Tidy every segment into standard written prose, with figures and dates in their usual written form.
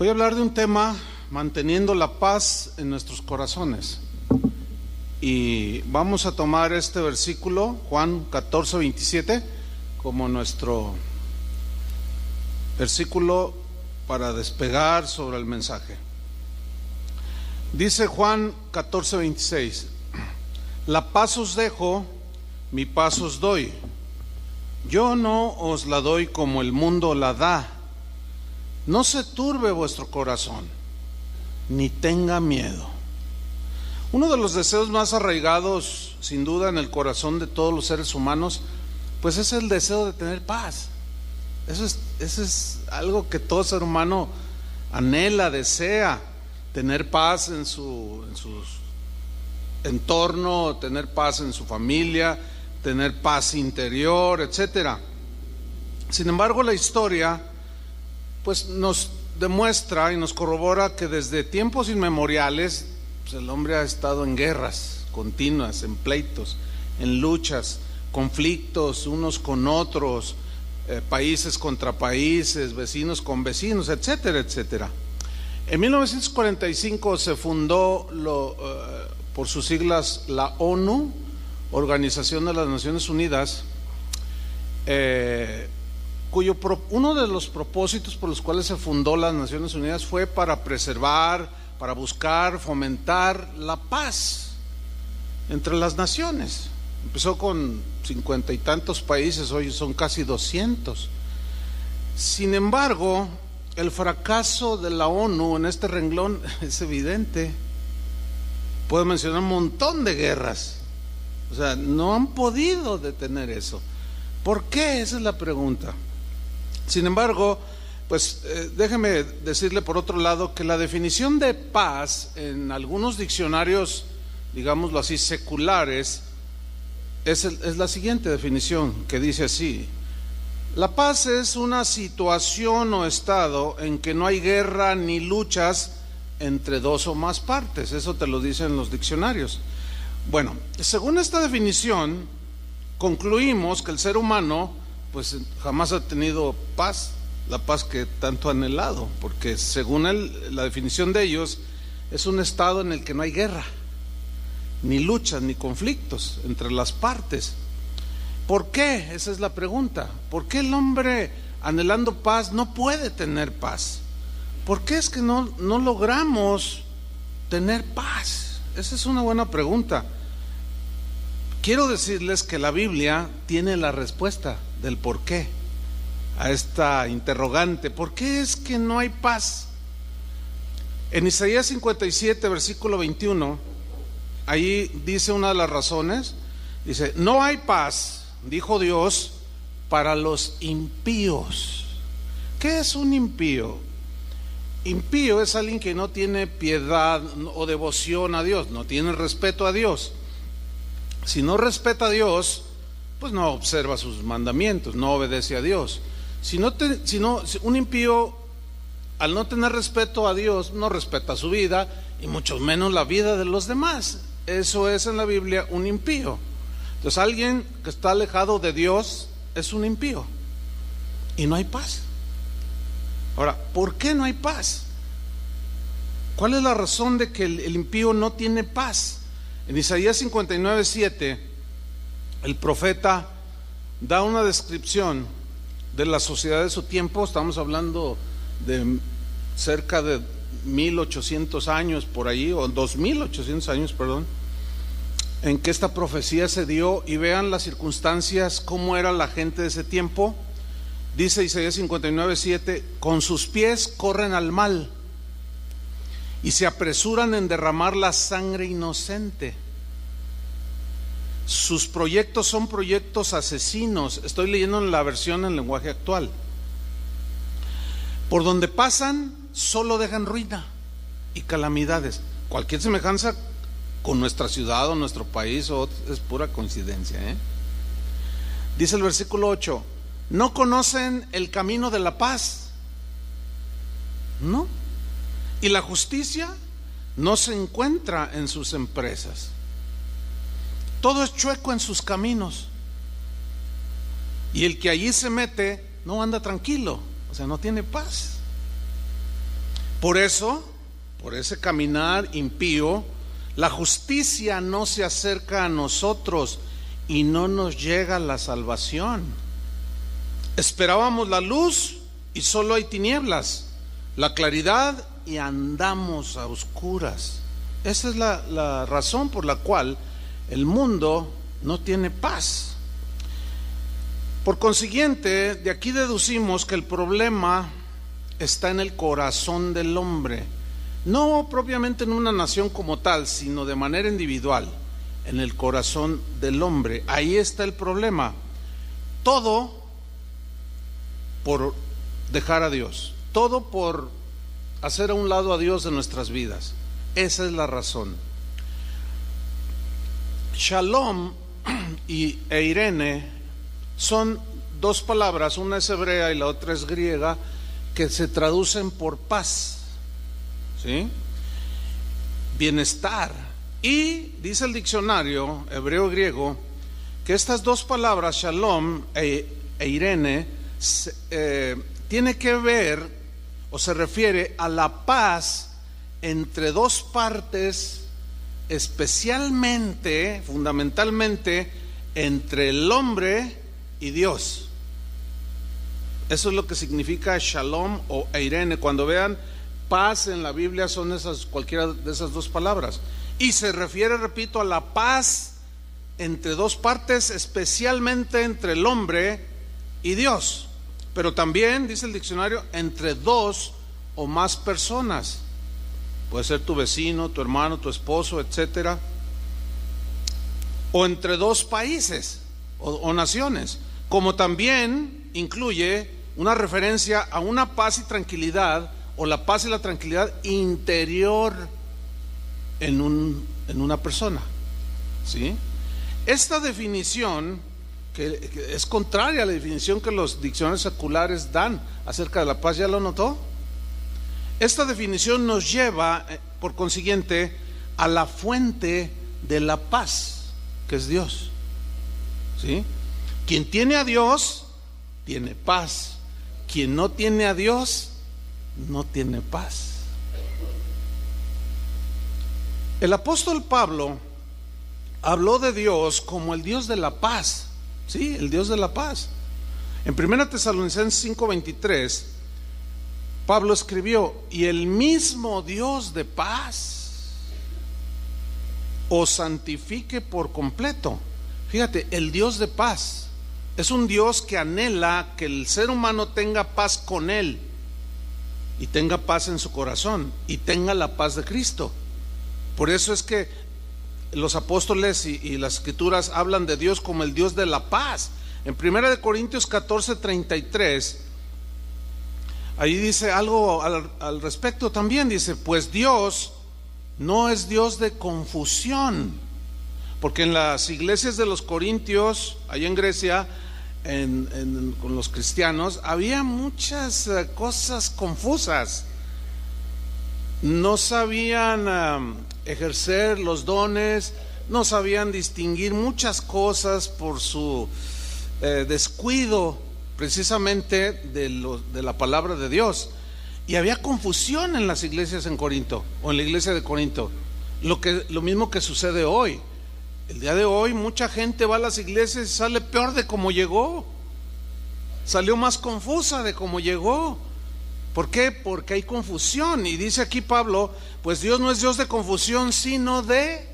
Voy a hablar de un tema, manteniendo la paz en nuestros corazones. Y vamos a tomar este versículo, Juan 14:27, como nuestro versículo para despegar sobre el mensaje. Dice Juan 14:26: La paz os dejo, mi paz os doy. Yo no os la doy como el mundo la da. No se turbe vuestro corazón, ni tenga miedo. Uno de los deseos más arraigados, sin duda, en el corazón de todos los seres humanos, pues es el deseo de tener paz. Eso es algo que todo ser humano anhela, desea, tener paz en su entorno, tener paz en su familia, tener paz interior, etcétera. Sin embargo, la historia pues nos demuestra y nos corrobora que desde tiempos inmemoriales pues el hombre ha estado en guerras continuas, en pleitos, en luchas, conflictos unos con otros, países contra países, vecinos con vecinos, etcétera, etcétera. En 1945 se fundó por sus siglas la ONU, Organización de las Naciones Unidas, uno de los propósitos por los cuales se fundó las Naciones Unidas fue para preservar, para buscar, fomentar la paz entre las naciones. Empezó con 50 y tantos países, hoy son casi 200. Sin embargo, el fracaso de la ONU en este renglón es evidente. Puedo mencionar un montón de guerras. O sea, no han podido detener eso. ¿Por qué? Esa es la pregunta. Sin embargo, pues déjeme decirle por otro lado que la definición de paz en algunos diccionarios, digámoslo así, seculares, es la siguiente definición, que dice así: la paz es una situación o estado en que no hay guerra ni luchas entre dos o más partes. Eso te lo dicen los diccionarios. Bueno, según esta definición, concluimos que el ser humano pues jamás ha tenido paz, la paz que tanto ha anhelado, porque según la definición de ellos, es un estado en el que no hay guerra, ni luchas, ni conflictos entre las partes. ¿Por qué? Esa es la pregunta. ¿Por qué el hombre anhelando paz no puede tener paz? ¿Por qué es que no logramos tener paz? Esa es una buena pregunta. Quiero decirles que la Biblia tiene la respuesta del por qué a esta interrogante. ¿Por qué es que no hay paz? En Isaías 57, versículo 21, ahí dice una de las razones. Dice: no hay paz, dijo Dios, para los impíos. ¿Qué es un impío? Impío es alguien que no tiene piedad o devoción a Dios, no tiene respeto a Dios. Si no respeta a Dios, pues no observa sus mandamientos, no obedece a Dios. Un impío, al no tener respeto a Dios, no respeta su vida y mucho menos la vida de los demás. Eso es en la Biblia un impío. Entonces alguien que está alejado de Dios es un impío y no hay paz. Ahora, ¿por qué no hay paz? ¿Cuál es la razón de que el impío no tiene paz? En Isaías 59:7, el profeta da una descripción de la sociedad de su tiempo. Estamos hablando de cerca de 1800 años por ahí, o 2800 años, perdón, en que esta profecía se dio. Y vean las circunstancias, cómo era la gente de ese tiempo. Dice Isaías 59:7: con sus pies corren al mal y se apresuran en derramar la sangre inocente. Sus proyectos son proyectos asesinos. Estoy leyendo en la versión en lenguaje actual. Por donde pasan solo dejan ruina y calamidades. Cualquier semejanza con nuestra ciudad o nuestro país es pura coincidencia, Dice el versículo 8: no conocen el camino de la paz, ¿no? Y la justicia no se encuentra en sus empresas. Todo es chueco en sus caminos. Y el que allí se mete no anda tranquilo, o sea, no tiene paz. Por eso, por ese caminar impío, la justicia no se acerca a nosotros y no nos llega la salvación. Esperábamos la luz y solo hay tinieblas, la claridad y andamos a oscuras. Esa es la razón por la cual el mundo no tiene paz. Por consiguiente, de aquí deducimos que el problema está en el corazón del hombre, no propiamente en una nación como tal, sino de manera individual, en el corazón del hombre. Ahí está el problema. Todo por dejar a Dios, todo por hacer a un lado a Dios de nuestras vidas. Esa es la razón. Shalom e Irene son dos palabras, una es hebrea y la otra es griega, que se traducen por paz, ¿sí? Bienestar. Y dice el diccionario hebreo griego que estas dos palabras, Shalom e Irene, tiene que ver o se refiere a la paz entre dos partes, especialmente, fundamentalmente, entre el hombre y Dios. Eso es lo que significa Shalom o Irene. Cuando vean paz en la Biblia son cualquiera de esas dos palabras. Y se refiere, repito, a la paz entre dos partes, especialmente entre el hombre y Dios. Pero también, dice el diccionario, entre dos o más personas. Puede ser tu vecino, tu hermano, tu esposo, etcétera. O entre dos países o naciones. Como también incluye una referencia a una paz y tranquilidad, o la paz y la tranquilidad interior en una persona, ¿sí? Esta definición, que es contraria a la definición que los diccionarios seculares dan acerca de la paz, ¿ya lo notó? Esta definición nos lleva, por consiguiente, a la fuente de la paz, que es Dios, ¿sí? Quien tiene a Dios tiene paz. Quien no tiene a Dios no tiene paz. El apóstol Pablo habló de Dios como el Dios de la paz, sí, el Dios de la paz. En 1 Tesalonicenses 5:23, Pablo escribió: y el mismo Dios de paz os santifique por completo. Fíjate, el Dios de paz es un Dios que anhela que el ser humano tenga paz con Él, y tenga paz en su corazón, y tenga la paz de Cristo. Por eso es que los apóstoles y las escrituras hablan de Dios como el Dios de la paz. En 1 Corintios 14:33, ahí dice algo al respecto también. Dice: pues Dios no es Dios de confusión. Porque en las iglesias de los Corintios, allá en Grecia, con los cristianos, había muchas cosas confusas. No sabían ejercer los dones, no sabían distinguir muchas cosas por su descuido precisamente de la palabra de Dios. Y había confusión en las iglesias en Corinto, o en la iglesia de Corinto. Lo mismo que sucede hoy. El día de hoy mucha gente va a las iglesias y sale peor de como llegó. Salió más confusa de como llegó. ¿Por qué? Porque hay confusión. Y dice aquí Pablo: pues Dios no es Dios de confusión, sino de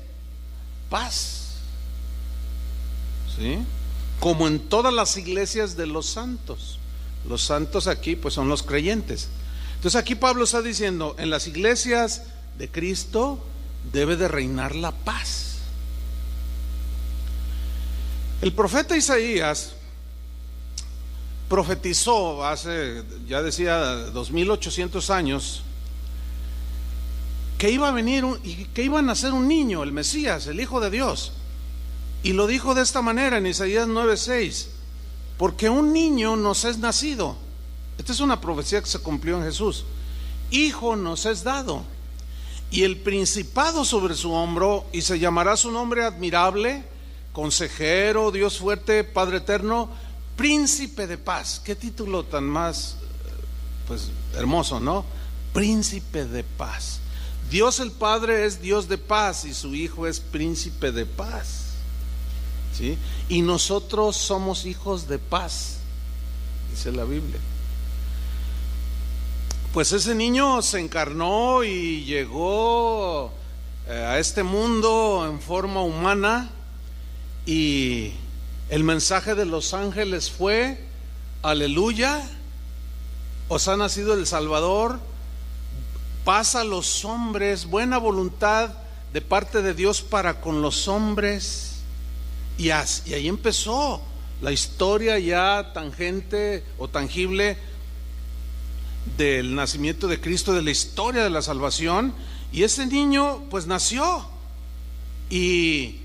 paz, ¿sí? Como en todas las iglesias de los santos. Los santos aquí pues son los creyentes. Entonces aquí Pablo está diciendo: en las iglesias de Cristo debe de reinar la paz. El profeta Isaías profetizó hace, ya decía, 2800 años, que iba a venir y que iba a nacer un niño, el Mesías, el Hijo de Dios. Y lo dijo de esta manera en Isaías 9:6: porque un niño nos es nacido. Esta es una profecía que se cumplió en Jesús. Hijo nos es dado, y el principado sobre su hombro, y se llamará su nombre admirable, Consejero, Dios fuerte, Padre eterno, Príncipe de paz. Qué título tan más pues hermoso, ¿no? príncipe de paz. Dios el Padre es Dios de paz y su Hijo es príncipe de paz, ¿sí? Y nosotros somos hijos de paz, dice la Biblia. Pues ese niño se encarnó y llegó a este mundo en forma humana, y el mensaje de los ángeles fue: aleluya, os ha nacido el Salvador, paz a los hombres, buena voluntad de parte de Dios para con los hombres. Y ahí empezó la historia ya tangente o tangible del nacimiento de Cristo, de la historia de la salvación. Y ese niño pues nació, y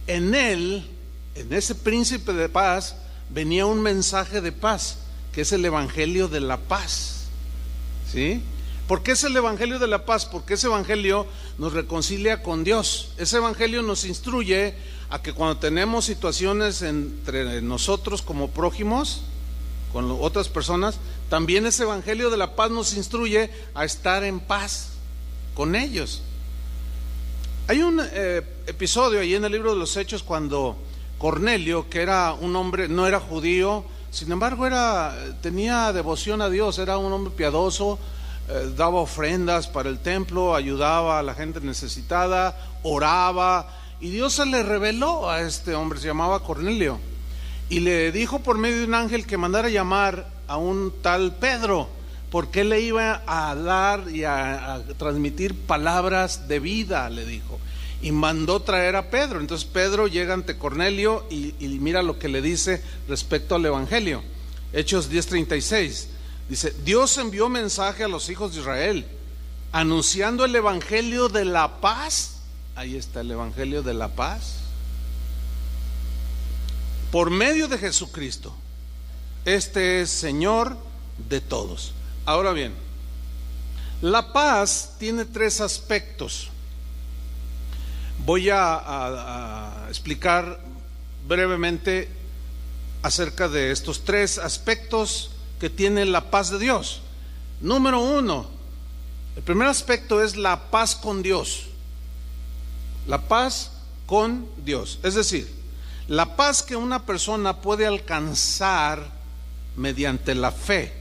en él, en ese príncipe de paz, venía un mensaje de paz, que es el evangelio de la paz, ¿sí? ¿Por qué es el evangelio de la paz? Porque ese evangelio nos reconcilia con Dios. Ese evangelio nos instruye a que cuando tenemos situaciones entre nosotros como prójimos, con otras personas, también ese evangelio de la paz nos instruye a estar en paz con ellos. Hay un episodio ahí en el libro de los Hechos cuando Cornelio, que era un hombre, no era judío, sin embargo tenía devoción a Dios, era un hombre piadoso, daba ofrendas para el templo, ayudaba a la gente necesitada, oraba, y Dios se le reveló a este hombre, se llamaba Cornelio, y le dijo por medio de un ángel que mandara llamar a un tal Pedro, porque él le iba a dar y a transmitir palabras de vida, le dijo, y mandó traer a Pedro. Entonces Pedro llega ante Cornelio y mira lo que le dice respecto al evangelio. Hechos 10:36 dice: Dios envió mensaje a los hijos de Israel anunciando el evangelio de la paz. Ahí está el evangelio de la paz por medio de Jesucristo. Este es Señor de todos. Ahora bien, la paz tiene tres aspectos. Voy a explicar brevemente acerca de estos tres aspectos que tiene la paz de Dios. Número uno, el primer aspecto es la paz con Dios. La paz con Dios, es decir, la paz que una persona puede alcanzar mediante la fe.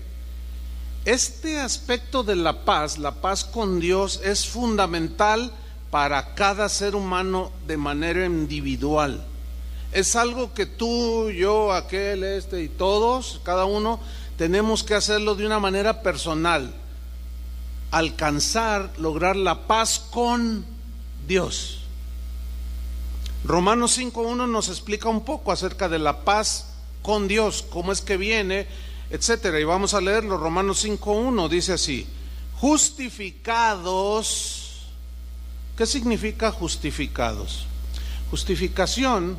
Este aspecto de la paz con Dios, es fundamental para cada ser humano de manera individual. Es algo que tú, yo, aquel, y todos, cada uno, tenemos que hacerlo de una manera personal. Alcanzar, lograr la paz con Dios. Romanos 5:1 nos explica un poco acerca de la paz con Dios, cómo es que viene, etcétera. Y vamos a leerlo. Romanos 5:1 dice así: justificados. ¿Qué significa justificados? Justificación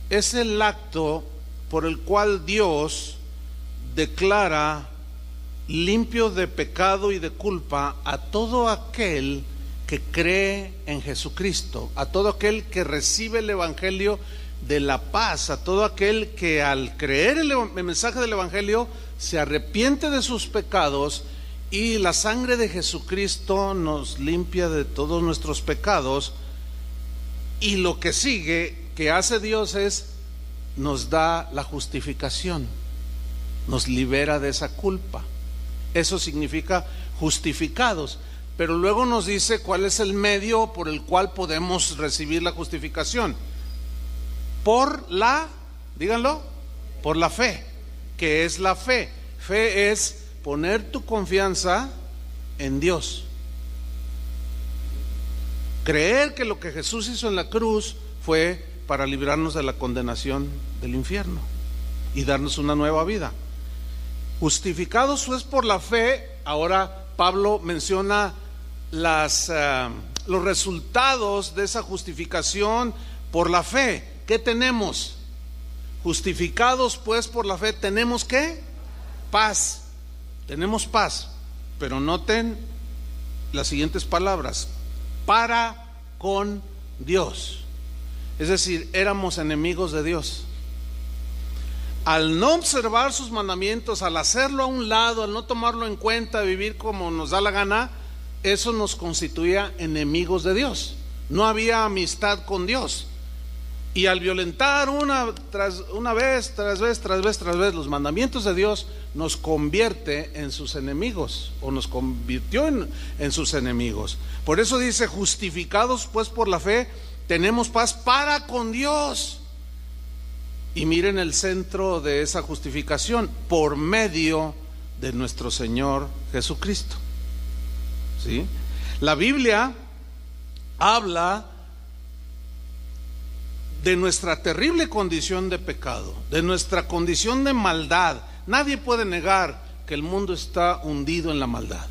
es el acto por el cual Dios declara limpio de pecado y de culpa a todo aquel que cree en Jesucristo, a todo aquel que recibe el evangelio de la paz, a todo aquel que al creer el mensaje del evangelio se arrepiente de sus pecados, y la sangre de Jesucristo nos limpia de todos nuestros pecados. Y lo que sigue que hace Dios es nos da la justificación, nos libera de esa culpa. Eso significa justificados. Pero luego nos dice cuál es el medio por el cual podemos recibir la justificación. Díganlo, por la fe. ¿Qué es la fe? Fe es poner tu confianza en Dios. Creer que lo que Jesús hizo en la cruz fue para librarnos de la condenación del infierno y darnos una nueva vida. Justificados pues por la fe. Ahora Pablo menciona los resultados de esa justificación por la fe. ¿Qué tenemos? Justificados pues por la fe, ¿tenemos qué? Paz. Tenemos paz, pero noten las siguientes palabras: para con Dios. Es decir, éramos enemigos de Dios. al no observar sus mandamientos, al hacerlo a un lado, al no tomarlo en cuenta, vivir como nos da la gana, eso nos constituía enemigos de Dios. No había amistad con Dios. Y al violentar una vez tras vez los mandamientos de Dios, nos convierte en sus enemigos, o nos convirtió en sus enemigos. Por eso dice: justificados pues por la fe, tenemos paz para con Dios. Y miren el centro de esa justificación: por medio de nuestro Señor Jesucristo. ¿Sí? La Biblia habla de nuestra terrible condición de pecado, de nuestra condición de maldad. Nadie puede negar que el mundo está hundido en la maldad.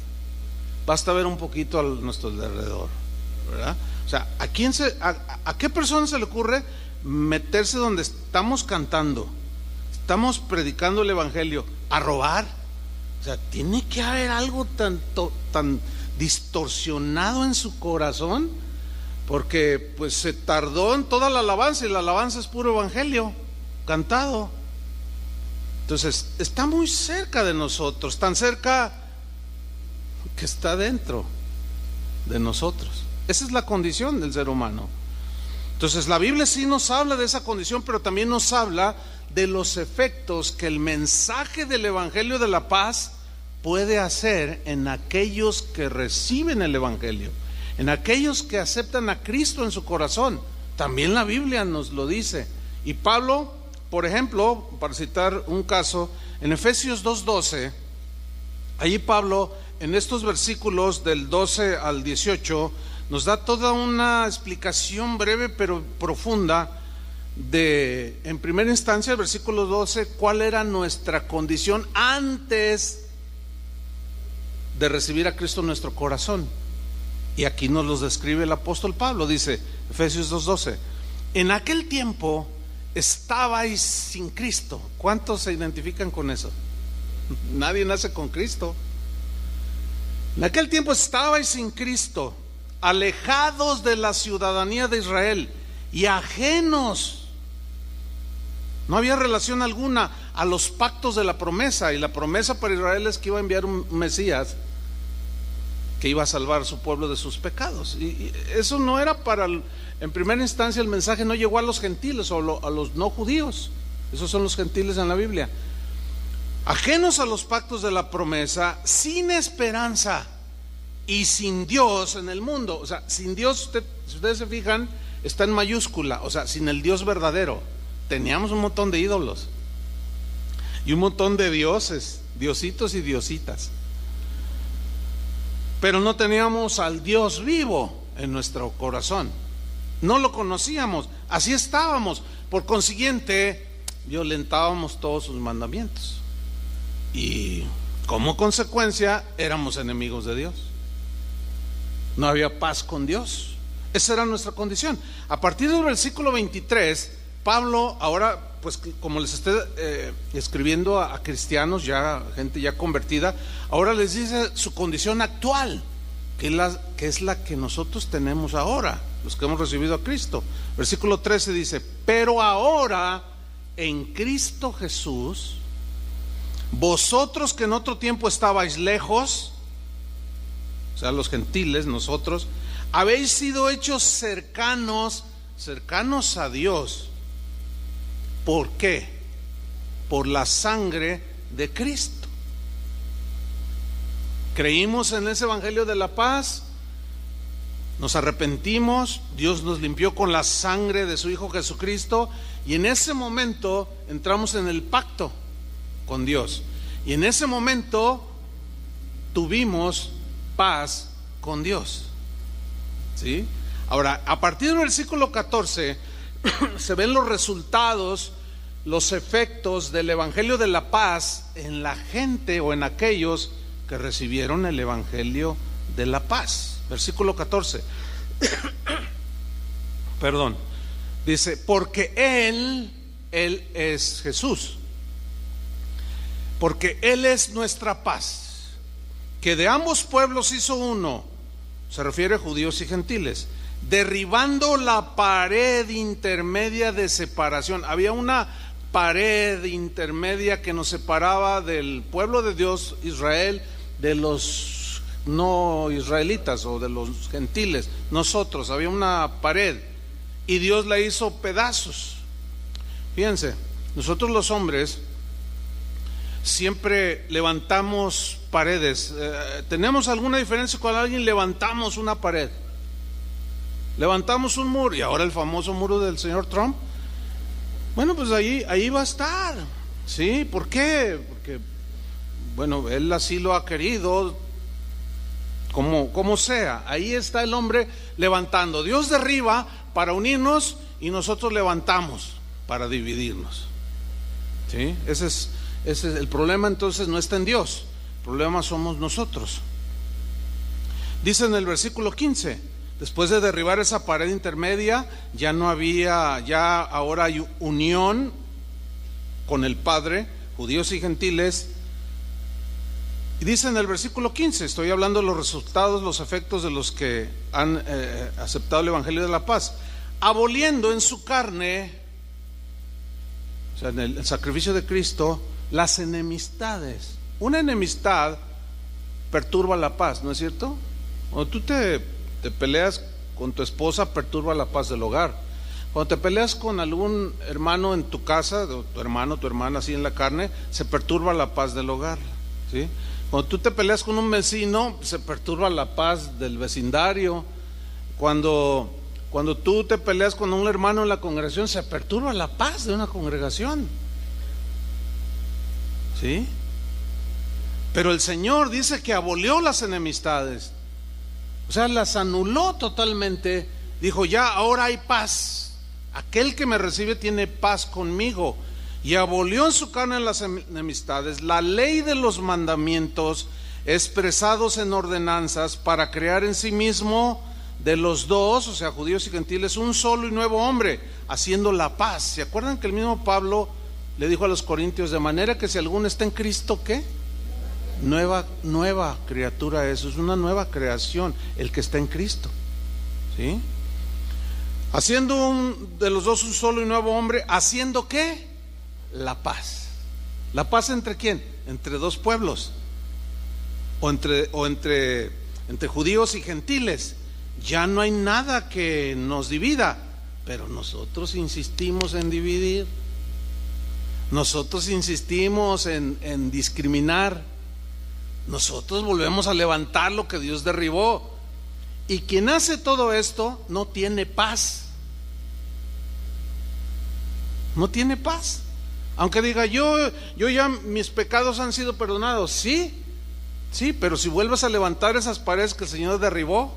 Basta ver un poquito a nuestro alrededor, ¿verdad? O sea, ¿a qué persona se le ocurre meterse donde estamos cantando, estamos predicando el evangelio, a robar? O sea, tiene que haber algo tan distorsionado en su corazón, porque pues se tardó en toda la alabanza, y la alabanza es puro evangelio cantado. Entonces está muy cerca de nosotros, tan cerca que está dentro de nosotros. Esa es la condición del ser humano. Entonces la Biblia sí nos habla de esa condición, pero también nos habla de los efectos que el mensaje del evangelio de la paz puede hacer en aquellos que reciben el evangelio, en aquellos que aceptan a Cristo en su corazón. También la Biblia nos lo dice. Y Pablo, por ejemplo, para citar un caso, en Efesios 2:12, allí Pablo, en estos versículos del 12 al 18, nos da toda una explicación breve pero profunda de, en primera instancia, el versículo 12, cuál era nuestra condición antes de recibir a Cristo en nuestro corazón. Y aquí nos los describe el apóstol Pablo. Dice, Efesios 2:12: en aquel tiempo estabais sin Cristo. ¿Cuántos se identifican con eso? Nadie nace con Cristo. En aquel tiempo estabais sin Cristo, alejados de la ciudadanía de Israel y ajenos, no había relación alguna a los pactos de la promesa. Y la promesa para Israel es que iba a enviar un Mesías que iba a salvar a su pueblo de sus pecados. Y eso no era en primera instancia, el mensaje no llegó a los gentiles o a los no judíos. Esos son los gentiles en la Biblia. Ajenos a los pactos de la promesa, sin esperanza y sin Dios en el mundo. O sea, sin Dios, si ustedes se fijan, está en mayúscula. O sea, sin el Dios verdadero. Teníamos un montón de ídolos y un montón de dioses, diositos y diositas, pero no teníamos al Dios vivo en nuestro corazón. No lo conocíamos, así estábamos. Por consiguiente, violentábamos todos sus mandamientos y como consecuencia éramos enemigos de Dios. No había paz con Dios. Esa era nuestra condición. A partir del versículo 23, Pablo, ahora pues como les estoy escribiendo a cristianos, ya gente ya convertida, ahora les dice su condición actual, que es la que nosotros tenemos ahora, los que hemos recibido a Cristo. Versículo 13 dice: pero ahora en Cristo Jesús, vosotros que en otro tiempo estabais lejos, o sea, los gentiles, nosotros, habéis sido hechos cercanos a Dios. ¿Por qué? Por la sangre de Cristo. Creímos en ese evangelio de la paz, nos arrepentimos, Dios nos limpió con la sangre de su Hijo Jesucristo, y en ese momento entramos en el pacto con Dios, y en ese momento tuvimos paz con Dios. ¿Sí? Ahora, a partir del versículo 14 se ven los resultados, los efectos del evangelio de la paz en la gente o en aquellos que recibieron el evangelio de la paz. Versículo 14. Perdón. Dice: porque Él es Jesús, porque Él es nuestra paz, que de ambos pueblos hizo uno. Se refiere a judíos y gentiles, derribando la pared intermedia de separación. Había una pared intermedia que nos separaba del pueblo de Dios, Israel, de los no israelitas o de los gentiles. Nosotros, había una pared y Dios la hizo pedazos. Fíjense, nosotros los hombres siempre levantamos paredes. ¿Tenemos alguna diferencia con alguien? Levantamos una pared, levantamos un muro, y ahora el famoso muro del señor Trump. Bueno, pues ahí va a estar. ¿Sí? ¿Por qué? Porque, bueno, él así lo ha querido, como sea. Ahí está el hombre levantando. Dios derriba para unirnos y nosotros levantamos para dividirnos. ¿Sí? Ese es el problema. Entonces no está en Dios, el problema somos nosotros. Dice en el versículo 15: después de derribar esa pared intermedia, ya no había, ya ahora hay unión con el Padre, judíos y gentiles. Y dice en el versículo 15, estoy hablando de los resultados, los efectos de los que han aceptado el Evangelio de la paz, aboliendo en su carne, o sea, en el sacrificio de Cristo, las enemistades. Una enemistad perturba la paz, ¿no es cierto? Cuando tú te peleas con tu esposa, perturba la paz del hogar. Cuando te peleas con algún hermano en tu casa, tu hermano, tu hermana, así en la carne, se perturba la paz del hogar. ¿Sí? Cuando tú te peleas con un vecino, se perturba la paz del vecindario. Cuando tú te peleas con un hermano en la congregación, se perturba la paz de una congregación. ¿Sí? Pero el Señor dice que abolió las enemistades, o sea, las anuló totalmente. Dijo: ya, ahora hay paz. Aquel que me recibe tiene paz conmigo. Y abolió en su carne las enemistades, la ley de los mandamientos expresados en ordenanzas, para crear en sí mismo de los dos, o sea, judíos y gentiles, un solo y nuevo hombre, haciendo la paz. ¿Se acuerdan que el mismo Pablo le dijo a los corintios: de manera que si alguno está en Cristo, ¿qué? Nueva criatura. Eso es una nueva creación, el que está en Cristo. ¿Sí? Haciendo de los dos un solo y nuevo hombre, haciendo ¿qué? La paz. ¿La paz entre quién? Entre dos pueblos, o entre judíos y gentiles. Ya no hay nada que nos divida, pero nosotros insistimos en dividir. Nosotros insistimos en discriminar. Nosotros volvemos a levantar lo que Dios derribó. Y quien hace todo esto no tiene paz. No tiene paz. Aunque diga: yo ya mis pecados han sido perdonados. Sí, pero si vuelves a levantar esas paredes que el Señor derribó,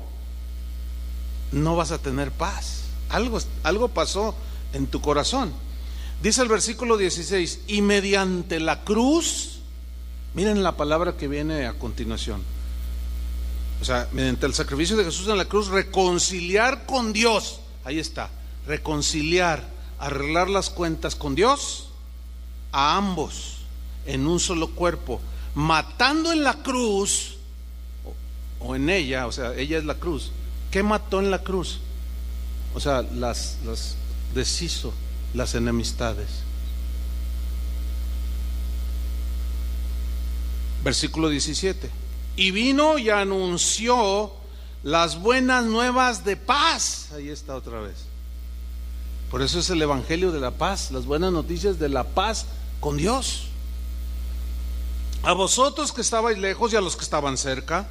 no vas a tener paz. Algo pasó en tu corazón. Dice el versículo 16: y mediante la cruz, miren la palabra que viene a continuación, o sea, mediante el sacrificio de Jesús en la cruz, reconciliar con Dios. Ahí está, reconciliar, arreglar las cuentas con Dios, a ambos en un solo cuerpo, matando en la cruz, o en ella, o sea, ella es la cruz. ¿Qué mató en la cruz? O sea, las deshizo las enemistades. Versículo 17: y vino y anunció las buenas nuevas de paz. Ahí está otra vez. Por eso es el evangelio de la paz, las buenas noticias de la paz con Dios. A vosotros que estabais lejos y a los que estaban cerca,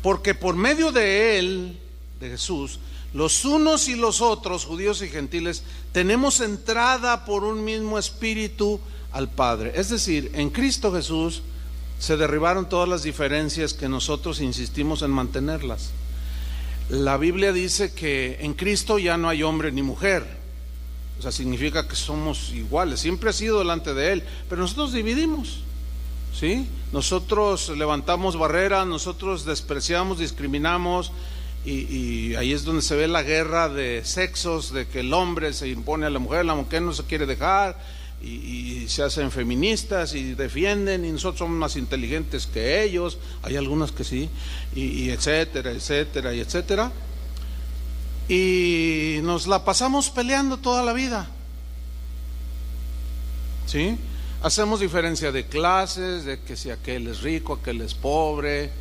porque por medio de él, de Jesús, los unos y los otros, judíos y gentiles, tenemos entrada por un mismo espíritu al Padre. Es decir, en Cristo Jesús se derribaron todas las diferencias que nosotros insistimos en mantenerlas. La Biblia dice que en Cristo ya no hay hombre ni mujer. O sea, significa que somos iguales. Siempre ha sido delante de Él, pero nosotros dividimos. ¿Sí? Nosotros levantamos barreras, nosotros despreciamos, discriminamos, y ahí es donde se ve la guerra de sexos, de que el hombre se impone a la mujer no se quiere dejar, y se hacen feministas y defienden, y nosotros somos más inteligentes que ellos. Hay algunas que sí, y etcétera, etcétera, y etcétera. Y nos la pasamos peleando toda la vida. ¿sí? Hacemos diferencia de clases, de que si aquel es rico, aquel es pobre,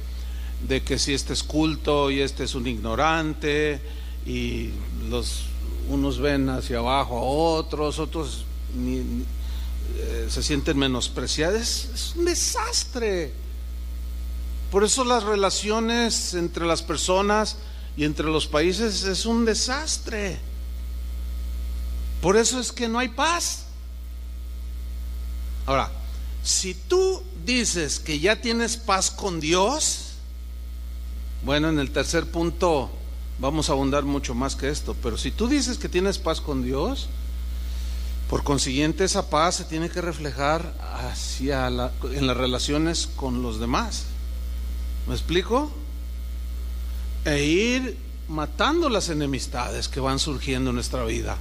de que si este es culto y este es un ignorante, y unos ven hacia abajo a otros se sienten menospreciados. Es un desastre. Por eso las relaciones entre las personas y entre los países es un desastre. Por eso es que no hay paz. Ahora, si tú dices que ya tienes paz con Dios, bueno, en el tercer punto vamos a abundar mucho más que esto, pero si tú dices que tienes paz con Dios, por consiguiente esa paz se tiene que reflejar en las relaciones con los demás. ¿Me explico? E ir matando las enemistades que van surgiendo en nuestra vida.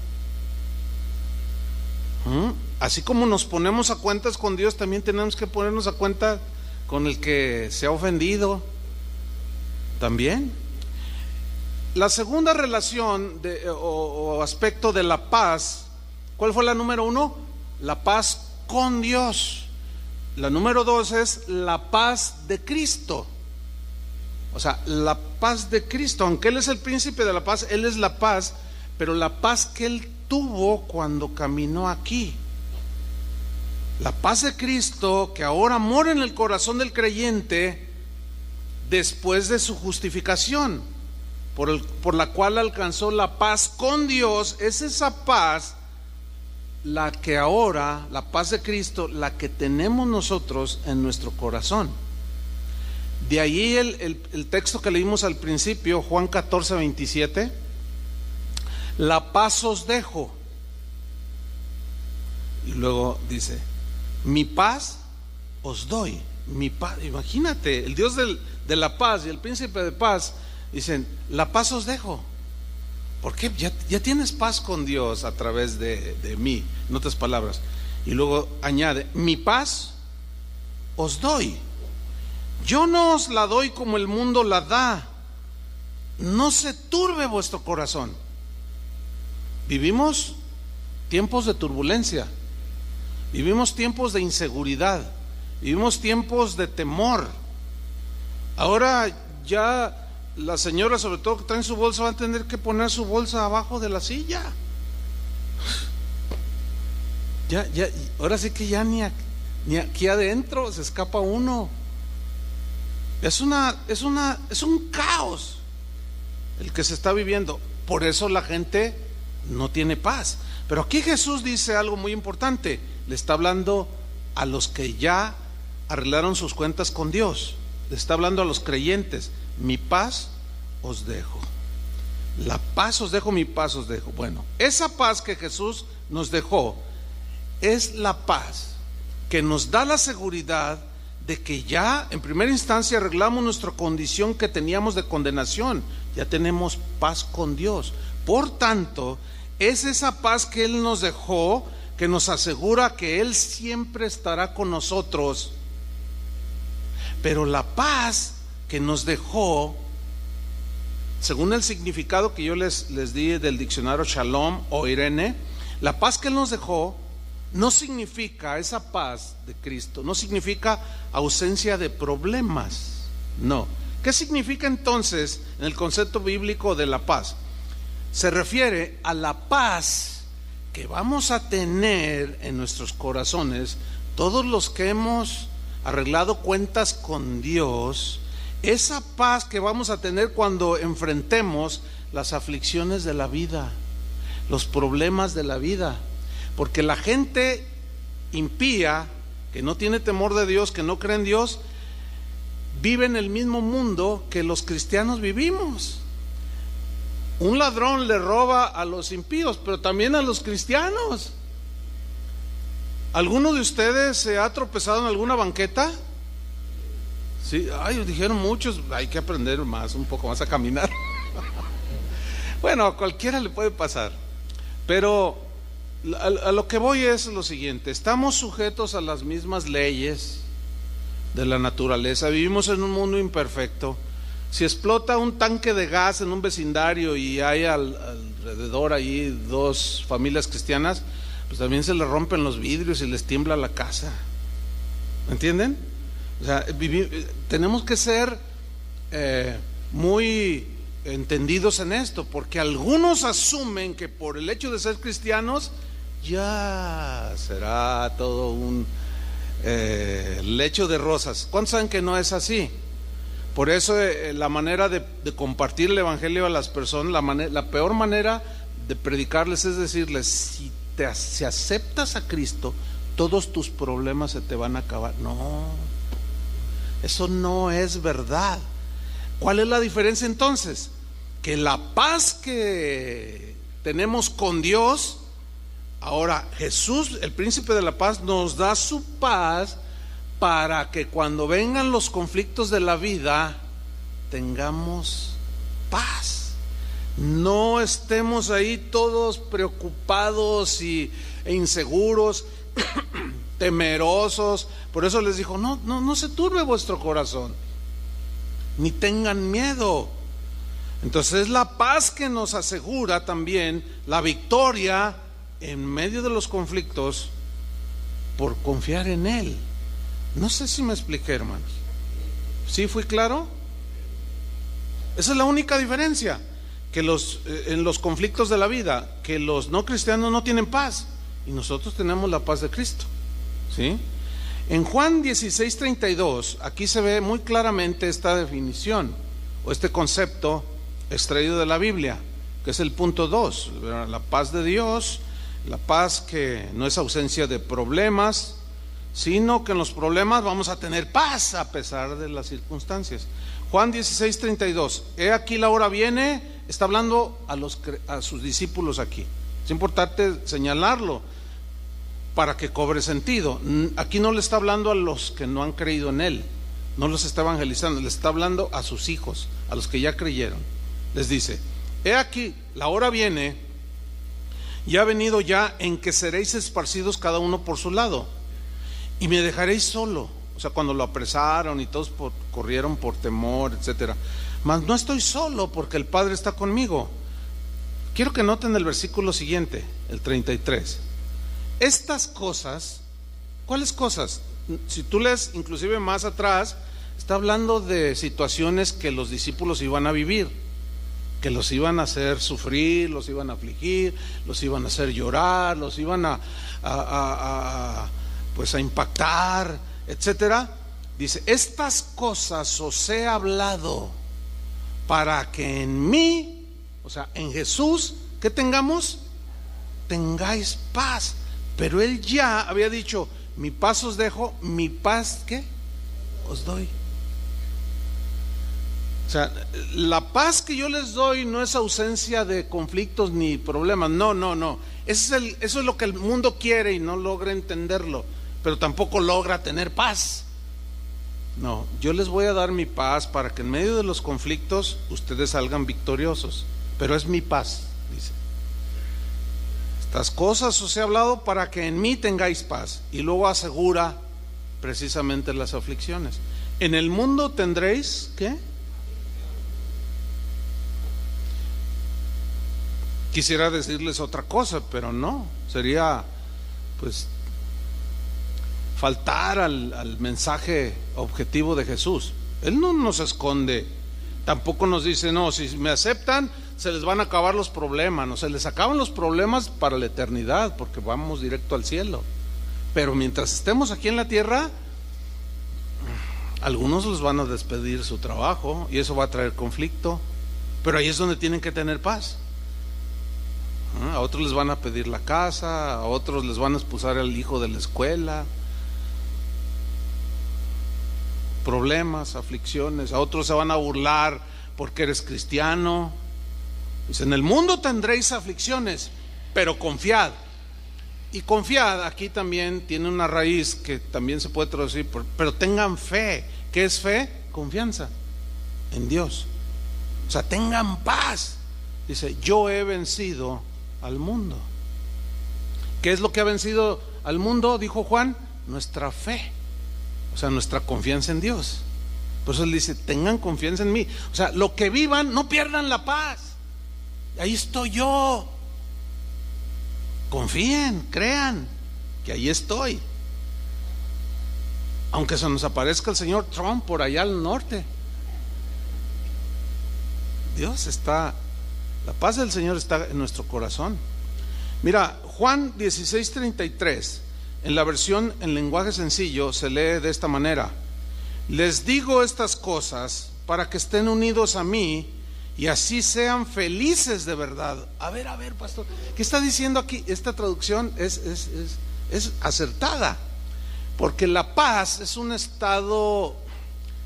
Así como nos ponemos a cuentas con Dios, también tenemos que ponernos a cuenta con el que se ha ofendido también. La segunda relación o aspecto de la paz, ¿cuál fue la número 1? La paz con Dios. La número 2 es la paz de Cristo. O sea, la paz de Cristo, aunque Él es el príncipe de la paz, Él es la paz, pero la paz que Él tuvo cuando caminó aquí. La paz de Cristo que ahora mora en el corazón del creyente después de su justificación, por la cual alcanzó la paz con Dios. Es esa paz la que ahora, la paz de Cristo, la que tenemos nosotros en nuestro corazón. De ahí el texto que leímos al principio, Juan 14:27, la paz os dejo. Y luego dice, mi paz os doy. Mi paz, imagínate, el Dios de la paz y el príncipe de paz dicen, la paz os dejo. ¿Por qué? Ya tienes paz con Dios a través de mí, en otras palabras. Y luego añade, mi paz os doy. Yo no os la doy como el mundo la da. No se turbe vuestro corazón. Vivimos tiempos de turbulencia. Vivimos tiempos de inseguridad. Vivimos tiempos de temor. Ahora ya las señoras, sobre todo que traen su bolsa, van a tener que poner su bolsa abajo de la silla. Ahora sí que ya ni aquí adentro se escapa uno. Es un caos el que se está viviendo. Por eso la gente no tiene paz. Pero aquí Jesús dice algo muy importante. Le está hablando a los que ya arreglaron sus cuentas con Dios. Le está hablando a los creyentes. Mi paz os dejo. La paz os dejo, mi paz os dejo. Bueno, esa paz que Jesús nos dejó es la paz que nos da la seguridad de que ya en primera instancia arreglamos nuestra condición que teníamos de condenación. Ya tenemos paz con Dios. Por tanto, es esa paz que Él nos dejó, que nos asegura que Él siempre estará con nosotros. Pero la paz que nos dejó, según el significado que yo les di del diccionario Shalom o Irene, la paz que Él nos dejó no significa, esa paz de Cristo no significa ausencia de problemas. No. ¿Qué significa entonces en el concepto bíblico de la paz? Se refiere a la paz que vamos a tener en nuestros corazones todos los que hemos arreglado cuentas con Dios. Esa paz que vamos a tener cuando enfrentemos las aflicciones de la vida, los problemas de la vida. Porque la gente impía, que no tiene temor de Dios, que no cree en Dios, vive en el mismo mundo que los cristianos vivimos. Un ladrón le roba a los impíos, pero también a los cristianos. ¿Alguno de ustedes se ha tropezado en alguna banqueta? Sí, dijeron muchos, hay que aprender un poco más a caminar. Bueno, a cualquiera le puede pasar, pero a lo que voy es lo siguiente: estamos sujetos a las mismas leyes de la naturaleza, vivimos en un mundo imperfecto. Si explota un tanque de gas en un vecindario y hay alrededor ahí dos familias cristianas, pues también se les rompen los vidrios y les tiembla la casa. ¿Me entienden? O sea, tenemos que ser muy entendidos en esto, porque algunos asumen que por el hecho de ser cristianos ya será todo un lecho de rosas. ¿Cuántos saben que no es así? Por eso la manera de compartir el evangelio a las personas, la peor manera de predicarles es decirles: si aceptas a Cristo, todos tus problemas se te van a acabar. No, eso no es verdad. ¿Cuál es la diferencia entonces? Que la paz que tenemos con Dios, ahora Jesús, el príncipe de la paz, nos da su paz para que cuando vengan los conflictos de la vida tengamos paz. No estemos ahí todos preocupados e inseguros, temerosos. Por eso les dijo: no se turbe vuestro corazón, ni tengan miedo. Entonces es la paz que nos asegura también la victoria en medio de los conflictos por confiar en Él. No sé si me expliqué, hermanos. ¿Sí fui claro? Esa es la única diferencia, que en los conflictos de la vida, que los no cristianos no tienen paz y nosotros tenemos la paz de Cristo. ¿Sí? En Juan 16:32, aquí se ve muy claramente esta definición o este concepto extraído de la Biblia, que es el punto 2, la paz de Dios, la paz que no es ausencia de problemas, sino que en los problemas vamos a tener paz a pesar de las circunstancias. Juan 16:32, he aquí la hora viene, está hablando a sus discípulos aquí. Es importante señalarlo para que cobre sentido. Aquí no le está hablando a los que no han creído en Él, no los está evangelizando, le está hablando a sus hijos, a los que ya creyeron. Les dice: he aquí la hora viene, y ha venido ya, en que seréis esparcidos cada uno por su lado, y me dejaréis solo. O sea, cuando lo apresaron y todos corrieron por temor, etcétera. Mas no estoy solo, porque el Padre está conmigo. Quiero que noten el versículo siguiente, el 33. Estas cosas, ¿cuáles cosas? Si tú lees inclusive más atrás, está hablando de situaciones que los discípulos iban a vivir, que los iban a hacer sufrir, los iban a afligir, los iban a hacer llorar, los iban a impactar, etcétera. Dice: estas cosas os he hablado para que en mí, o sea, en Jesús, ¿qué tengamos? Tengáis paz. Pero Él ya había dicho: mi paz os dejo, mi paz, ¿qué? Os doy. O sea, la paz que yo les doy no es ausencia de conflictos ni problemas. No. Eso es lo que el mundo quiere y no logra entenderlo, pero tampoco logra tener paz. No, yo les voy a dar mi paz para que en medio de los conflictos ustedes salgan victoriosos. Pero es mi paz, dice. Estas cosas os he hablado para que en mí tengáis paz. Y luego asegura precisamente las aflicciones. En el mundo tendréis, ¿qué? Quisiera decirles otra cosa, pero no, sería pues faltar al mensaje objetivo de Jesús. Él no nos esconde, tampoco nos dice: no, si me aceptan se les van a acabar los problemas. No, se les acaban los problemas para la eternidad, porque vamos directo al cielo. Pero mientras estemos aquí en la tierra, algunos les van a despedir su trabajo y eso va a traer conflicto, pero ahí es donde tienen que tener paz. A otros les van a pedir la casa, a otros les van a expulsar al hijo de la escuela, problemas, aflicciones, a otros se van a burlar porque eres cristiano. Dice: en el mundo tendréis aflicciones, pero confiad. Y confiad aquí también tiene una raíz que también se puede traducir por, pero tengan fe. ¿Qué es fe? Confianza en Dios. O sea, tengan paz. Dice: yo he vencido al mundo. ¿Qué es lo que ha vencido al mundo? Dijo Juan: nuestra fe, o sea, nuestra confianza en Dios. Por eso él dice: tengan confianza en mí. O sea, lo que vivan, no pierdan la paz. Ahí estoy yo. Confíen, crean que ahí estoy. Aunque se nos aparezca el señor Trump por allá al norte, Dios está, la paz del Señor está en nuestro corazón. Mira, Juan 16:33, en la versión en lenguaje sencillo, se lee de esta manera: les digo estas cosas para que estén unidos a mí y así sean felices de verdad. A ver, pastor, ¿qué está diciendo aquí? Esta traducción es acertada, porque la paz es un estado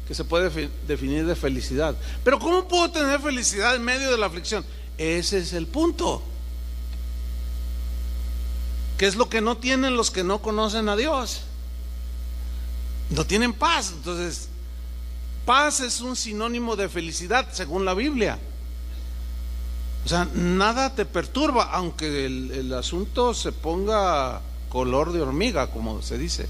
que se puede definir de felicidad. Pero ¿cómo puedo tener felicidad en medio de la aflicción? Ese es el punto. ¿Qué es lo que no tienen los que no conocen a Dios? No tienen paz. Entonces, paz es un sinónimo de felicidad según la Biblia. O sea, nada te perturba, aunque el asunto se ponga color de hormiga, como se dice.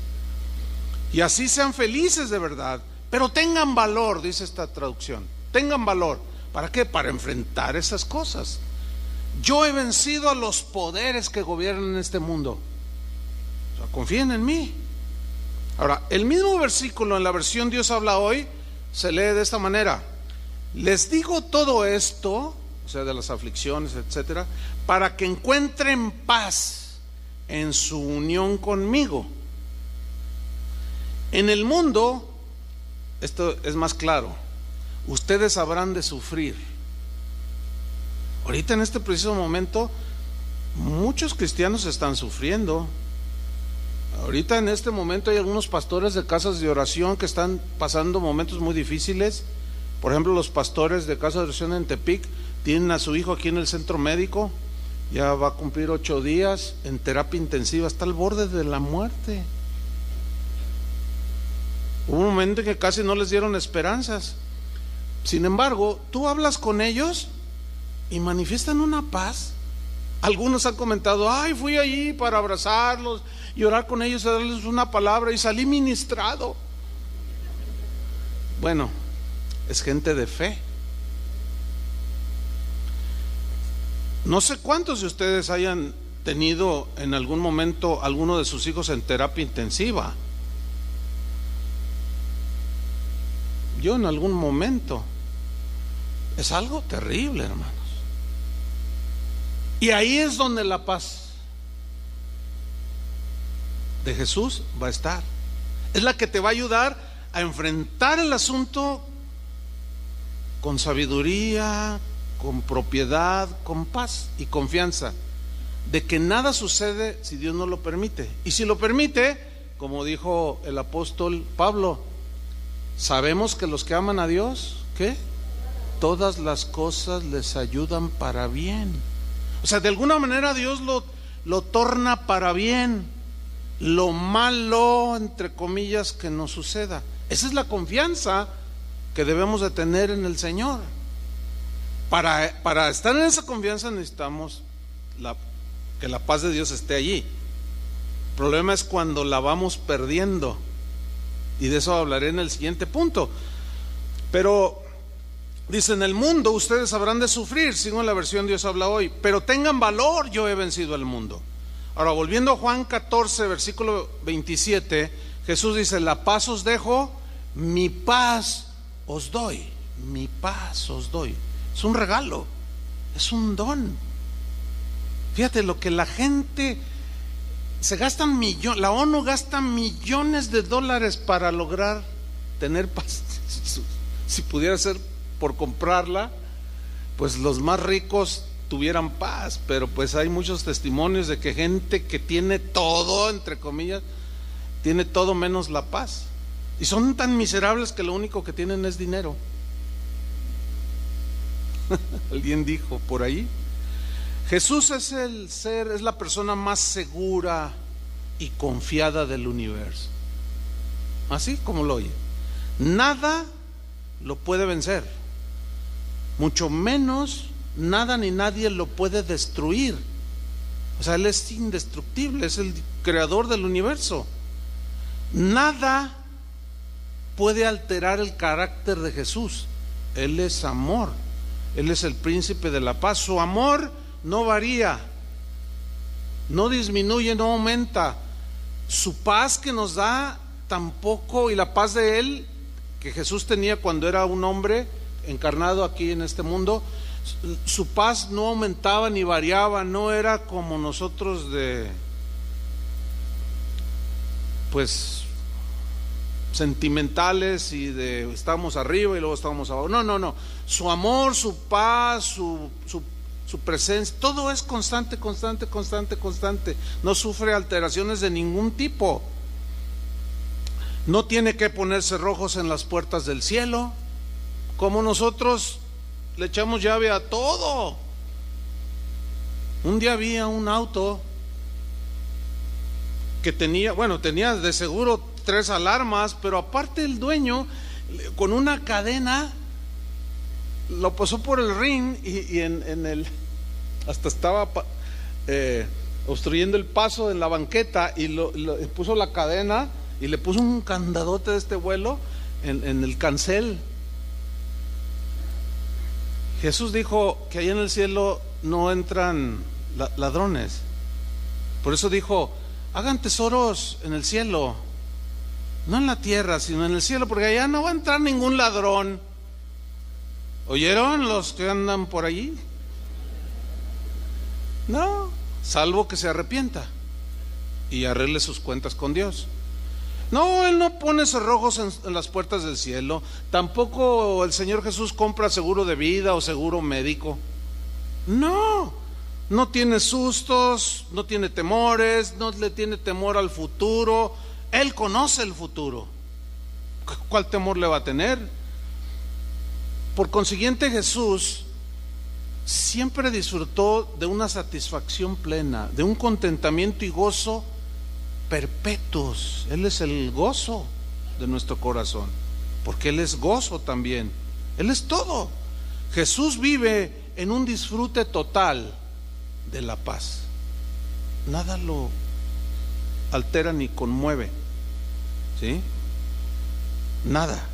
Y así sean felices de verdad, pero tengan valor, dice esta traducción. Tengan valor. ¿Para qué? Para enfrentar esas cosas. Yo he vencido a los poderes que gobiernan en este mundo. O sea, confíen en mí. Ahora, el mismo versículo en la versión Dios habla hoy se lee de esta manera: les digo todo esto, o sea, de las aflicciones, etcétera, para que encuentren paz en su unión conmigo. En el mundo, esto es más claro, ustedes habrán de sufrir. Ahorita en este preciso momento muchos cristianos están sufriendo. Ahorita en este momento hay algunos pastores de casas de oración que están pasando momentos muy difíciles. Por ejemplo, los pastores de casa de oración en Tepic tienen a su hijo aquí en el centro médico, ya va a cumplir 8 días en terapia intensiva, está al borde de la muerte. Hubo un momento en que casi no les dieron esperanzas. Sin embargo, tú hablas con ellos y manifiestan una paz. Algunos han comentado: ay, fui allí para abrazarlos y orar con ellos, a darles una palabra y salí ministrado. Bueno, es gente de fe. No sé cuántos de ustedes hayan tenido en algún momento alguno de sus hijos en terapia intensiva. Yo en algún momento. Es algo terrible, hermanos. Y ahí es donde la paz de Jesús va a estar. Es la que te va a ayudar a enfrentar el asunto con sabiduría, con propiedad, con paz y confianza de que nada sucede si Dios no lo permite. Y si lo permite, como dijo el apóstol Pablo, sabemos que los que aman a Dios, ¿qué? Todas las cosas les ayudan para bien. O sea, de alguna manera Dios lo torna para bien, lo malo, entre comillas, que nos suceda. Esa es la confianza que debemos de tener en el Señor. Para estar en esa confianza necesitamos que la paz de Dios esté allí. El problema es cuando la vamos perdiendo, y de eso hablaré en el siguiente punto. Pero dice: en el mundo ustedes habrán de sufrir, sigo en la versión Dios habla hoy, pero tengan valor, yo he vencido al mundo. Ahora, volviendo a Juan 14, versículo 27, Jesús dice: la paz os dejo, mi paz os doy. Mi paz os doy. Es un regalo, es un don. Fíjate lo que la gente se gastan millones, la ONU gasta millones de dólares para lograr tener paz. Si pudiera ser por comprarla, pues los más ricos tuvieran paz, pero pues hay muchos testimonios de que gente que tiene todo, entre comillas, tiene todo menos la paz, y son tan miserables que lo único que tienen es dinero. Alguien dijo por ahí: Jesús es es la persona más segura y confiada del universo. Así como lo oye. Nada lo puede vencer, mucho menos nada ni nadie lo puede destruir. O sea, Él es indestructible, es el creador del universo. Nada puede alterar el carácter de Jesús. Él es amor, Él es el príncipe de la paz. Su amor no varía. no disminuye, no aumenta. Su paz que nos da tampoco, y la paz de Él que Jesús tenía cuando era un hombre encarnado aquí en este mundo, su paz no aumentaba ni variaba, no era como nosotros de, pues, sentimentales y de estábamos arriba y luego estábamos abajo. No. Su amor, su paz, su presencia, todo es constante. No sufre alteraciones de ningún tipo. No tiene que ponerse rojos en las puertas del cielo, como nosotros le echamos llave a todo. Un día había un auto que tenía de seguro 3 alarmas, pero aparte el dueño con una cadena lo pasó por el ring y en el hasta estaba obstruyendo el paso en la banqueta y lo puso la cadena y le puso un candadote de este vuelo en el cancel. Jesús dijo que allá en el cielo no entran ladrones. Por eso dijo: hagan tesoros en el cielo, no en la tierra, sino en el cielo, porque allá no va a entrar ningún ladrón. ¿Oyeron los que andan por allí? No, salvo que se arrepienta y arregle sus cuentas con Dios. No, Él no pone cerrojos en las puertas del cielo. Tampoco el Señor Jesús compra seguro de vida o seguro médico. No tiene sustos, no tiene temores, no le tiene temor al futuro. Él conoce el futuro. ¿Cuál temor le va a tener? Por consiguiente, Jesús siempre disfrutó de una satisfacción plena, de un contentamiento y gozo perpetuos. Él es el gozo de nuestro corazón, porque Él es gozo también. Él es todo. Jesús vive en un disfrute total de la paz. Nada lo altera ni conmueve, ¿sí? Nada.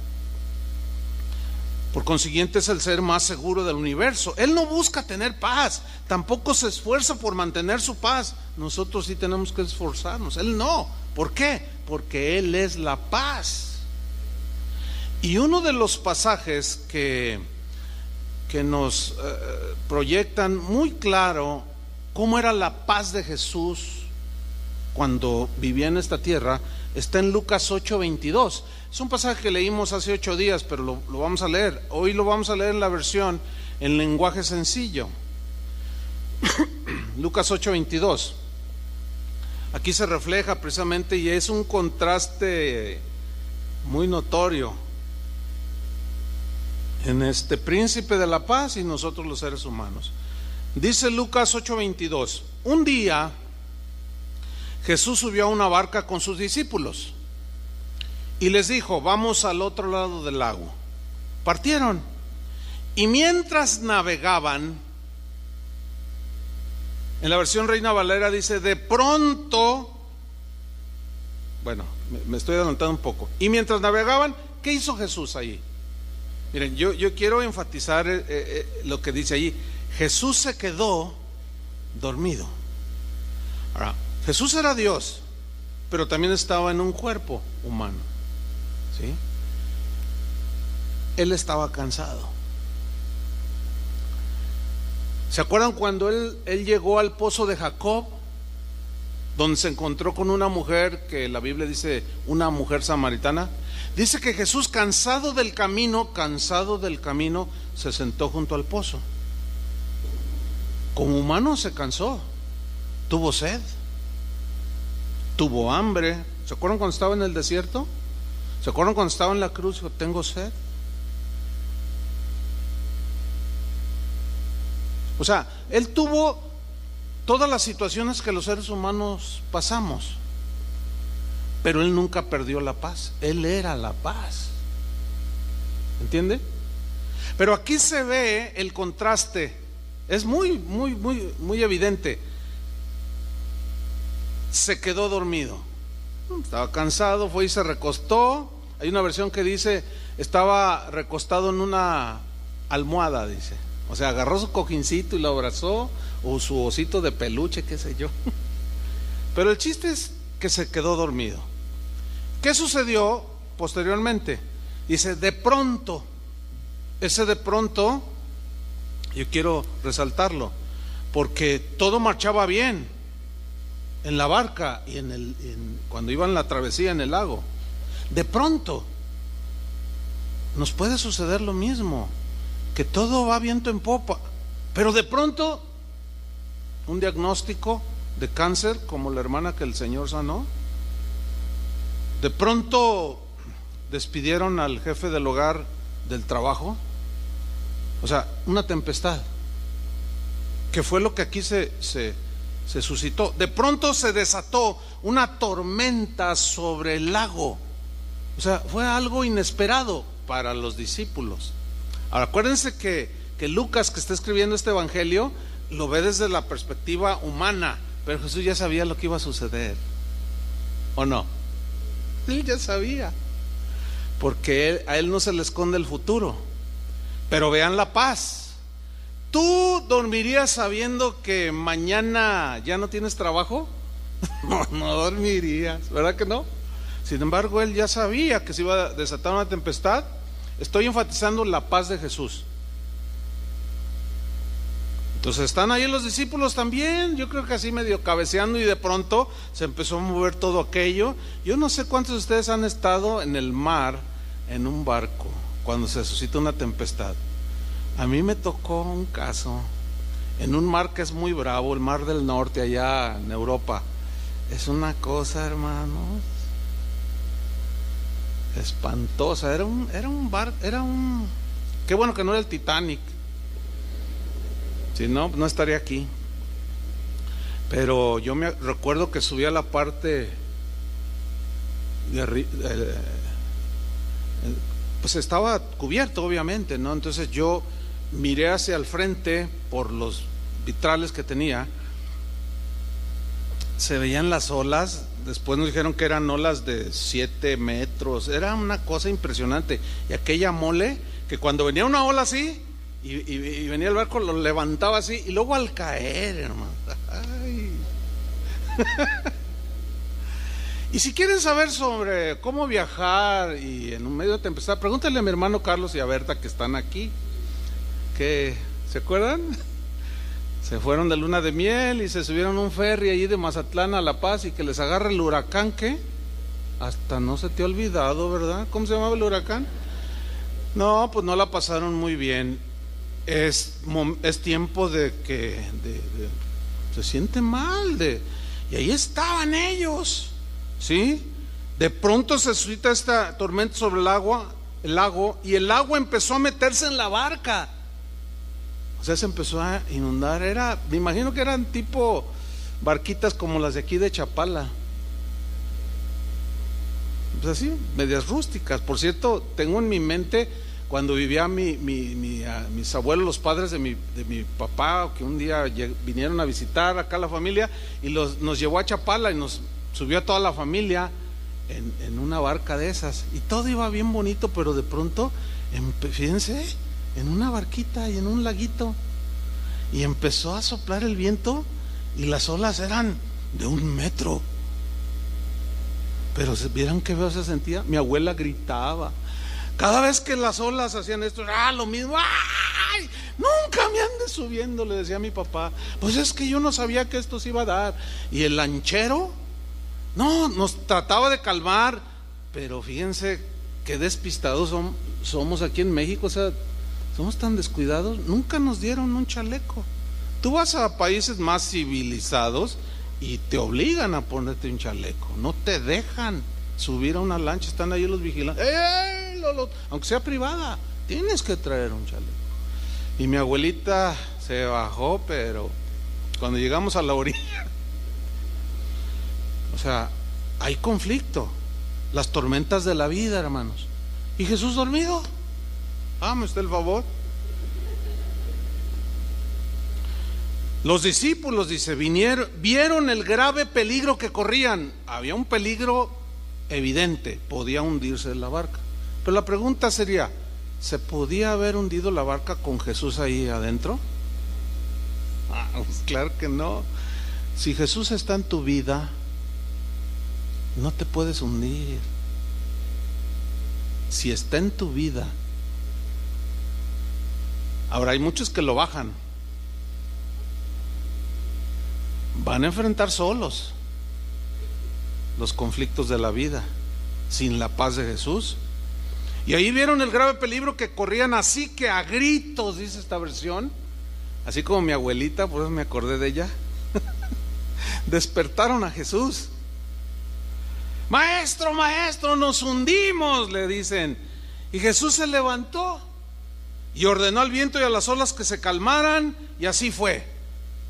Por consiguiente es el ser más seguro del universo. Él no busca tener paz, tampoco se esfuerza por mantener su paz. Nosotros sí tenemos que esforzarnos, Él no. ¿Por qué? Porque Él es la paz. Y uno de los pasajes que nos proyectan muy claro cómo era la paz de Jesús cuando vivía en esta tierra está en Lucas 8:22. Es un pasaje que leímos hace 8 días, pero lo vamos a leer. Hoy lo vamos a leer en la versión en lenguaje sencillo. Lucas 8:22. Aquí se refleja precisamente, y es un contraste muy notorio en este príncipe de la paz y nosotros los seres humanos. Dice Lucas 8:22: un día Jesús subió a una barca con sus discípulos y les dijo: vamos al otro lado del lago. Partieron, y mientras navegaban, en la versión Reina Valera dice: de pronto, bueno, me estoy adelantando un poco. Y mientras navegaban, ¿qué hizo Jesús ahí? Miren, yo quiero enfatizar lo que dice allí. Jesús se quedó dormido. Ahora, Jesús era Dios, pero también estaba en un cuerpo humano, ¿sí? Él estaba cansado. ¿Se acuerdan cuando él llegó al pozo de Jacob, donde se encontró con una mujer que la Biblia dice una mujer samaritana? Dice que Jesús, cansado del camino, se sentó junto al pozo. Como humano se cansó, tuvo sed, tuvo hambre. ¿Se acuerdan cuando estaba en el desierto? ¿Se acuerdan cuando estaba en la cruz? Dijo: tengo sed. O sea, Él tuvo todas las situaciones que los seres humanos pasamos, pero Él nunca perdió la paz. Él era la paz. ¿Entiende? Pero aquí se ve el contraste. Es muy evidente. Se quedó dormido, estaba cansado, fue y se recostó. Hay una versión que dice estaba recostado en una almohada, dice. O sea, agarró su cojincito y lo abrazó, o su osito de peluche, qué sé yo. Pero el chiste es que se quedó dormido. ¿Qué sucedió posteriormente? Dice, de pronto. Ese de pronto, yo quiero resaltarlo, porque todo marchaba bien en la barca y cuando iban la travesía en el lago. De pronto nos puede suceder lo mismo, que todo va viento en popa, pero de pronto un diagnóstico de cáncer como la hermana que el Señor sanó. De pronto despidieron al jefe del hogar del trabajo. O sea, una tempestad, que fue lo que aquí se suscitó. De pronto se desató una tormenta sobre el lago. O sea, fue algo inesperado para los discípulos. Ahora, acuérdense que Lucas, que está escribiendo este evangelio, lo ve desde la perspectiva humana, pero Jesús ya sabía lo que iba a suceder, ¿o no? Él ya sabía, porque a él no se le esconde el futuro. Pero vean la paz. ¿Tú dormirías sabiendo que mañana ya no tienes trabajo? No dormirías, ¿verdad que no? Sin embargo, él ya sabía que se iba a desatar una tempestad. Estoy enfatizando la paz de Jesús. Entonces están ahí los discípulos también, yo creo que así medio cabeceando, y de pronto se empezó a mover todo aquello. Yo no sé cuántos de ustedes han estado en el mar, en un barco, cuando se suscita una tempestad. A mí me tocó un caso en un mar que es muy bravo, el Mar del Norte, allá en Europa. Es una cosa, hermanos, espantosa. Era un bar, qué bueno que no era el Titanic, si no, no estaría aquí. Pero yo me recuerdo que subí a la parte de arriba, pues estaba cubierto, obviamente, ¿no? Entonces yo miré hacia el frente por los vitrales que tenía. Se veían las olas. Después nos dijeron que eran olas de 7 metros. Era una cosa impresionante. Y aquella mole, que cuando venía una ola así y venía el barco, lo levantaba así, y luego al caer, hermano, ay. Y si quieren saber sobre cómo viajar y en un medio de tempestad, pregúntenle a mi hermano Carlos y a Berta, que están aquí, que ¿se acuerdan? Se fueron de luna de miel y se subieron a un ferry allí de Mazatlán a La Paz, y que les agarra el huracán. ¿Qué? Hasta no se te ha olvidado, ¿verdad? ¿Cómo se llamaba el huracán? No, pues no la pasaron muy bien. Es tiempo de que se siente mal, y ahí estaban ellos, ¿sí? De pronto se suscita esta tormenta sobre el lago, y el agua empezó a meterse en la barca. O sea, se empezó a inundar. Me imagino que eran tipo barquitas como las de aquí de Chapala, pues así, medias rústicas. Por cierto, tengo en mi mente cuando vivía mis abuelos, los padres de mi papá, que un día vinieron a visitar acá la familia, y nos llevó a Chapala y nos subió a toda la familia en una barca de esas, y todo iba bien bonito, pero de pronto, fíjense, en una barquita y en un laguito, y empezó a soplar el viento, y las olas eran de 1 metro. Pero ¿vieron qué feo se sentía? Mi abuela gritaba cada vez que las olas hacían esto. Lo mismo. ¡Ay! Nunca me andes subiendo, le decía a mi papá. Pues es que yo no sabía que esto se iba a dar. Y el lanchero, no, nos trataba de calmar, pero fíjense qué despistados somos aquí en México. O sea, somos tan descuidados. Nunca nos dieron un chaleco. Tú vas a países más civilizados y te obligan a ponerte un chaleco. No te dejan subir a una lancha, están ahí los vigilantes. Aunque sea privada, tienes que traer un chaleco. Y mi abuelita se bajó, pero cuando llegamos a la orilla, o sea, hay conflicto, las tormentas de la vida, hermanos. Y Jesús dormido. ¿Me usted el favor? Los discípulos, dice, vieron el grave peligro que corrían. Había un peligro evidente, podía hundirse la barca. Pero la pregunta sería, ¿se podía haber hundido la barca con Jesús ahí adentro? Pues claro que no. Si Jesús está en tu vida, no te puedes hundir. Si está en tu vida. Ahora hay muchos que lo bajan. Van a enfrentar solos los conflictos de la vida, sin la paz de Jesús. Y ahí vieron el grave peligro que corrían, así que a gritos, dice esta versión, así como mi abuelita, por eso me acordé de ella. Despertaron a Jesús. Maestro, maestro, nos hundimos, le dicen. Y Jesús se levantó y ordenó al viento y a las olas que se calmaran, y así fue.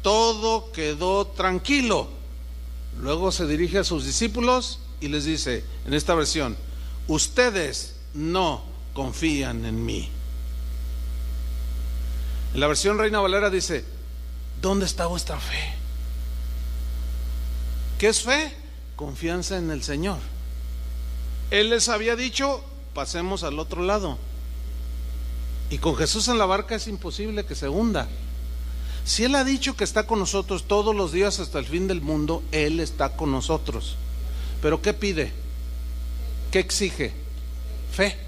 Todo quedó tranquilo. Luego se dirige a sus discípulos y les dice, en esta versión: ustedes no confían en mí. En la versión Reina Valera dice: ¿dónde está vuestra fe? ¿Qué es fe? Confianza en el Señor. Él les había dicho: pasemos al otro lado. Y con Jesús en la barca es imposible que se hunda. Si Él ha dicho que está con nosotros todos los días hasta el fin del mundo, Él está con nosotros. Pero ¿qué pide? ¿Qué exige? Fe.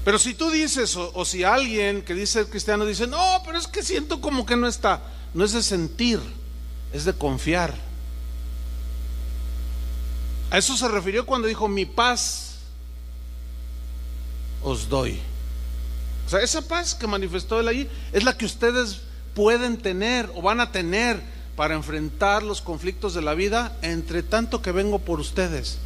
Pero si tú dices, o si alguien que dice ser cristiano dice: no, pero es que siento como que no está. No es de sentir, es de confiar. A eso se refirió cuando dijo: mi paz os doy. O sea, esa paz que manifestó Él allí es la que ustedes pueden tener o van a tener para enfrentar los conflictos de la vida, entre tanto que vengo por ustedes.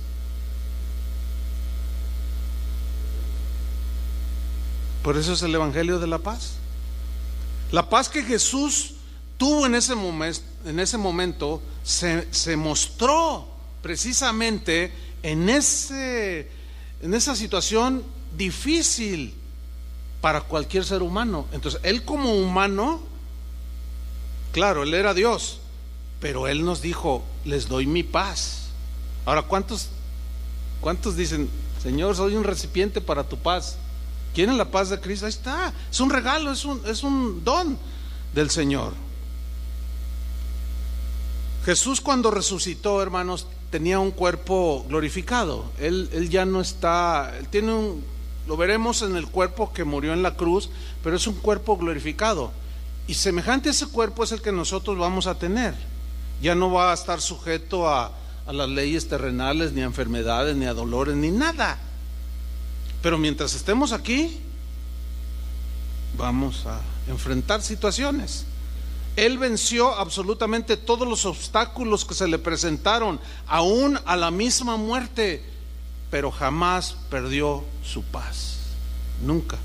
Por eso es el Evangelio de la paz. La paz que Jesús tuvo en ese momento se mostró precisamente en esa situación difícil para cualquier ser humano. Entonces, Él como humano, claro, Él era Dios, pero Él nos dijo: les doy mi paz. Ahora, ¿cuántos dicen: Señor, soy un recipiente para tu paz? ¿Quieren la paz de Cristo? Ahí está, es un regalo, es un don del Señor. Jesús, cuando resucitó, hermanos, tenía un cuerpo glorificado. Él ya no está, él tiene lo veremos en el cuerpo que murió en la cruz, pero es un cuerpo glorificado. Y semejante a ese cuerpo es el que nosotros vamos a tener. Ya no va a estar sujeto a las leyes terrenales, ni a enfermedades, ni a dolores, ni nada. Pero mientras estemos aquí, vamos a enfrentar situaciones. Él venció absolutamente todos los obstáculos que se le presentaron, aún a la misma muerte, pero jamás perdió su paz, nunca.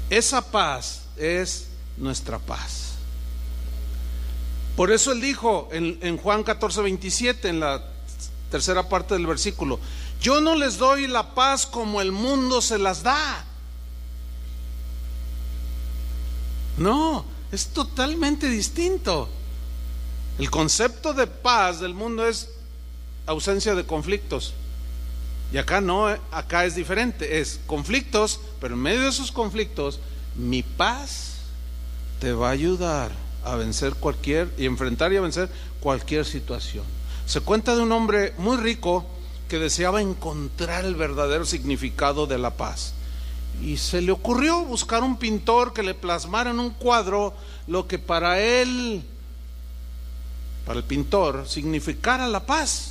Esa paz es nuestra paz. Por eso Él dijo en Juan 14:27, en la tercera parte del versículo: yo no les doy la paz como el mundo se las da. No, es totalmente distinto. El concepto de paz del mundo es ausencia de conflictos. Y acá no, acá es diferente, es conflictos, pero en medio de esos conflictos, mi paz te va a ayudar a vencer enfrentar y a vencer cualquier situación. Se cuenta de un hombre muy rico que deseaba encontrar el verdadero significado de la paz. Y se le ocurrió buscar un pintor que le plasmara en un cuadro lo que para el pintor, significara la paz.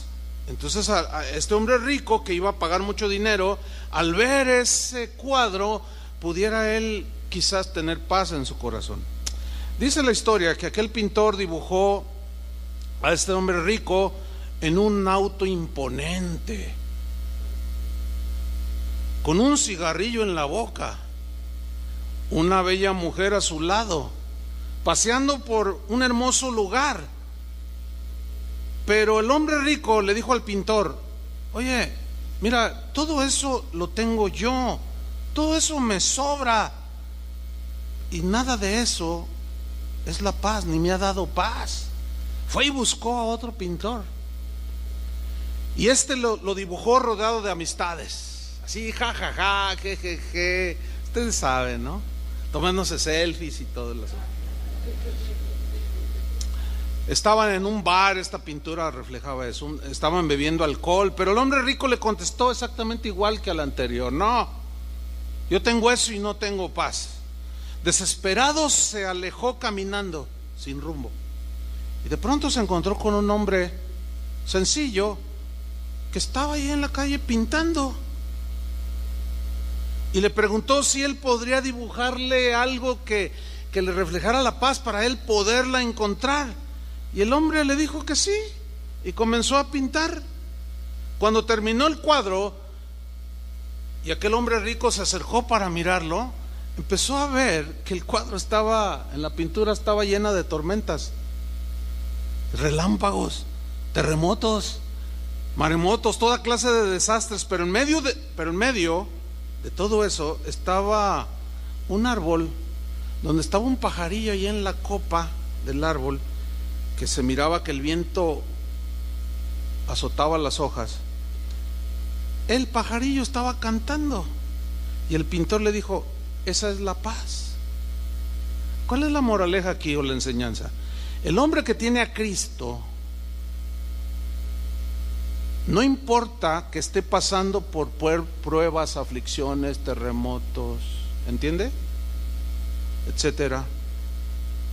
Entonces a este hombre rico, que iba a pagar mucho dinero, al ver ese cuadro, pudiera él quizás tener paz en su corazón. Dice la historia que aquel pintor dibujó a este hombre rico en un auto imponente, con un cigarrillo en la boca, una bella mujer a su lado, paseando por un hermoso lugar. Pero el hombre rico le dijo al pintor: oye, mira, todo eso lo tengo yo, todo eso me sobra, y nada de eso es la paz, ni me ha dado paz. Fue y buscó a otro pintor, y este lo dibujó rodeado de amistades, así, jajaja, jejeje, ustedes saben, ¿no? Tomándose selfies y todo eso. Estaban en un bar, esta pintura reflejaba eso, estaban bebiendo alcohol, pero el hombre rico le contestó exactamente igual que al anterior: no, yo tengo eso y no tengo paz. Desesperado se alejó caminando sin rumbo, y de pronto se encontró con un hombre sencillo que estaba ahí en la calle pintando, y le preguntó si él podría dibujarle algo que le reflejara la paz para él poderla encontrar. Y el hombre le dijo que sí, y comenzó a pintar. Cuando terminó el cuadro y aquel hombre rico se acercó para mirarlo, empezó a ver que el cuadro la pintura estaba llena de tormentas, relámpagos, terremotos, maremotos, toda clase de desastres, pero en medio de todo eso estaba un árbol donde estaba un pajarillo ahí en la copa del árbol, que se miraba que el viento azotaba las hojas. El pajarillo estaba cantando y el pintor le dijo: esa es la paz. ¿Cuál es la moraleja aquí o la enseñanza? El hombre que tiene a Cristo, no importa que esté pasando por pruebas, aflicciones, terremotos, ¿entiende? Etcétera.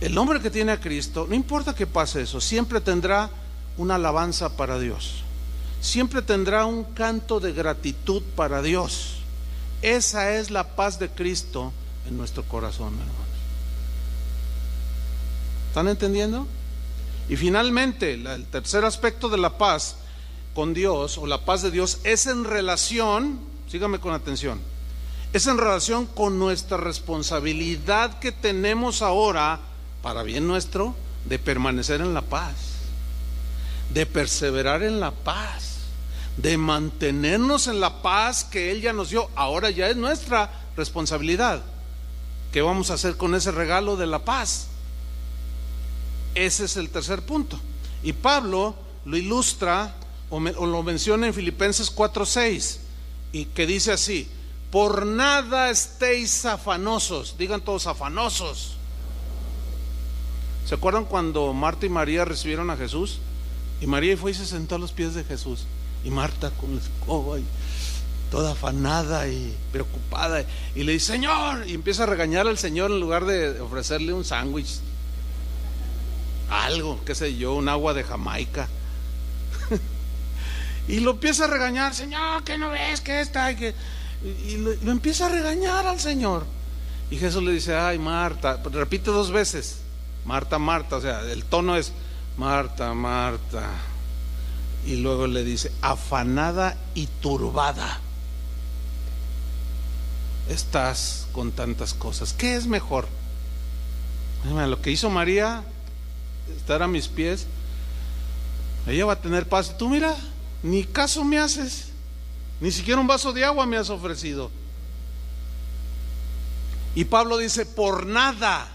El hombre que tiene a Cristo, no importa que pase eso, siempre tendrá una alabanza para Dios, siempre tendrá un canto de gratitud para Dios. Esa es la paz de Cristo en nuestro corazón, hermanos. ¿Están entendiendo? Y finalmente, el tercer aspecto de la paz con Dios, o la paz de Dios, es en relación, sígame con atención, es en relación con nuestra responsabilidad que tenemos ahora, para bien nuestro, de permanecer en la paz, de perseverar en la paz, de mantenernos en la paz que Él ya nos dio. Ahora ya es nuestra responsabilidad. ¿Qué vamos a hacer con ese regalo de la paz? Ese es el tercer punto. Y Pablo lo ilustra o lo menciona en Filipenses 4:6, y que dice así: por nada estéis afanosos. Digan todos: afanosos. ¿Se acuerdan cuando Marta y María recibieron a Jesús? Y María fue y se sentó a los pies de Jesús, y Marta con la escoba y toda afanada y preocupada, y le dice: Señor, y empieza a regañar al Señor en lugar de ofrecerle un sándwich, algo, qué sé yo, un agua de Jamaica. Y lo empieza a regañar: Señor, ¿qué no ves que está? Y lo empieza a regañar al Señor. Y Jesús le dice: ay, Marta, repite 2 veces: Marta, Marta, o sea, el tono es Marta, Marta. Y luego le dice: afanada y turbada estás con tantas cosas. ¿Qué es mejor? Lo que hizo María, estar a mis pies, ella va a tener paz. Tú mira, ni caso me haces, ni siquiera un vaso de agua me has ofrecido. Y Pablo dice: por nada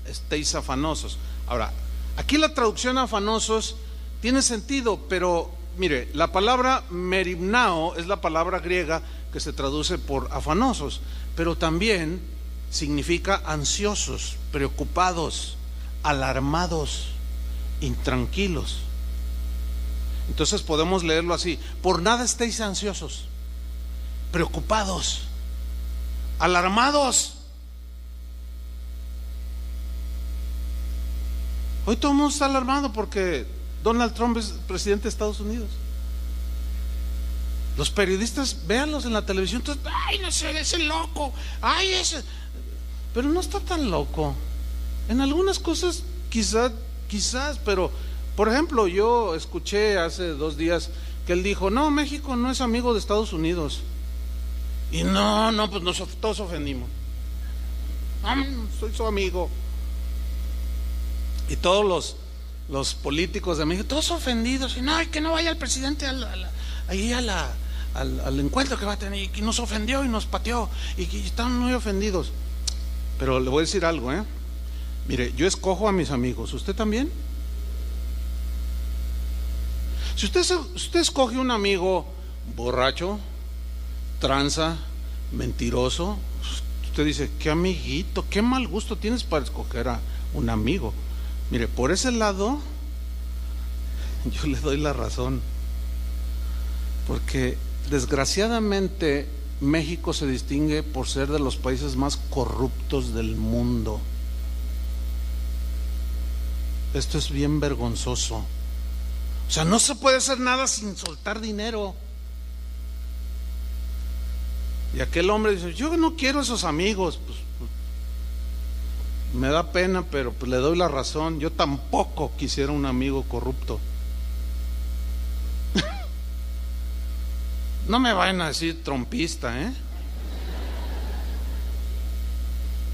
estéis afanosos. Ahora, aquí la traducción afanosos tiene sentido, pero mire, la palabra merimnao es la palabra griega que se traduce por afanosos, pero también significa ansiosos, preocupados, alarmados, intranquilos. Entonces podemos leerlo así: por nada estéis ansiosos, preocupados, alarmados. Hoy todo el mundo está alarmado porque Donald Trump es presidente de Estados Unidos. Los periodistas, véanlos en la televisión, entonces, ay, no sé, ese loco, ay, ese. Pero no está tan loco. En algunas cosas quizás, pero por ejemplo, yo escuché hace 2 días que él dijo: no, México no es amigo de Estados Unidos. Y no, pues todos ofendimos. Soy su amigo. Y todos los políticos de México, todos ofendidos. Y no, que no vaya el presidente al encuentro que va a tener, y que nos ofendió y nos pateó, y que están muy ofendidos. Pero le voy a decir algo, mire, yo escojo a mis amigos. ¿Usted también? Si usted escoge un amigo borracho, tranza, mentiroso, usted dice: qué amiguito, qué mal gusto tienes para escoger a un amigo. Mire, por ese lado yo le doy la razón, porque desgraciadamente México se distingue por ser de los países más corruptos del mundo. Esto es bien vergonzoso. O sea, no se puede hacer nada sin soltar dinero. Y aquel hombre dice: yo no quiero esos amigos. Pues, me da pena, pero pues le doy la razón. Yo tampoco quisiera un amigo corrupto. No me vayan a decir trompista, ¿eh?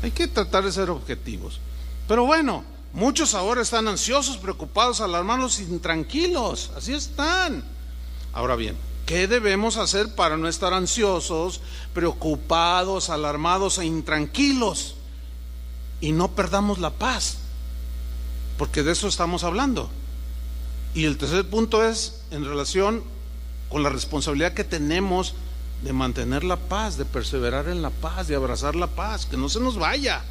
Hay que tratar de ser objetivos. Pero bueno, muchos ahora están ansiosos, preocupados, alarmados, intranquilos. Así están. Ahora bien, ¿qué debemos hacer para no estar ansiosos, preocupados, alarmados e intranquilos y no perdamos la paz? Porque de eso estamos hablando. Y el tercer punto es en relación con la responsabilidad que tenemos de mantener la paz, de perseverar en la paz, de abrazar la paz, que no se nos vaya.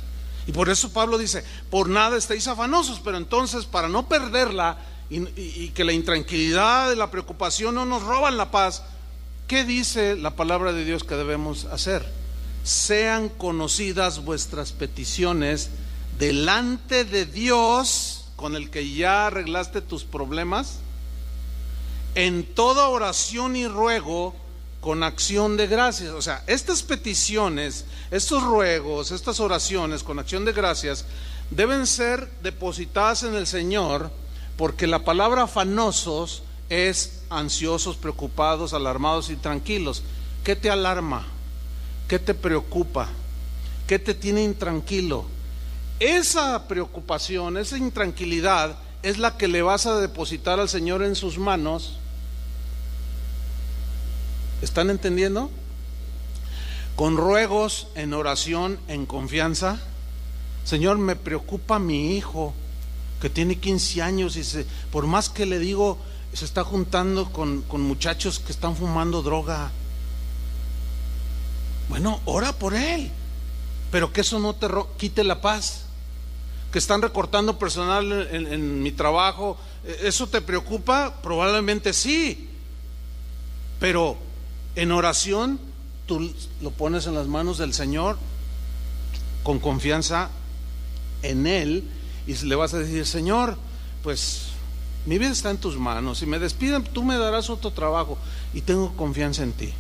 Y por eso Pablo dice: por nada estéis afanosos. Pero entonces, para no perderla y que la intranquilidad y la preocupación no nos roban la paz, ¿qué dice la palabra de Dios que debemos hacer? Sean conocidas vuestras peticiones delante de Dios, con el que ya arreglaste tus problemas, en toda oración y ruego con acción de gracias. O sea, estas peticiones, estos ruegos, estas oraciones con acción de gracias deben ser depositadas en el Señor, porque la palabra afanosos es ansiosos, preocupados, alarmados y tranquilos. ¿Qué te alarma? ¿Qué te preocupa? ¿Qué te tiene intranquilo? Esa preocupación, esa intranquilidad es la que le vas a depositar al Señor en sus manos. ¿Están entendiendo? Con ruegos, en oración, en confianza. Señor, me preocupa mi hijo que tiene 15 años y por más que le digo, se está juntando con muchachos que están fumando droga. Bueno, ora por él, pero que eso no te quite la paz. Que están recortando personal en mi trabajo, ¿eso te preocupa? Probablemente sí, pero en oración tú lo pones en las manos del Señor con confianza en Él, y le vas a decir: Señor, pues mi vida está en tus manos, si me despiden tú me darás otro trabajo y tengo confianza en ti.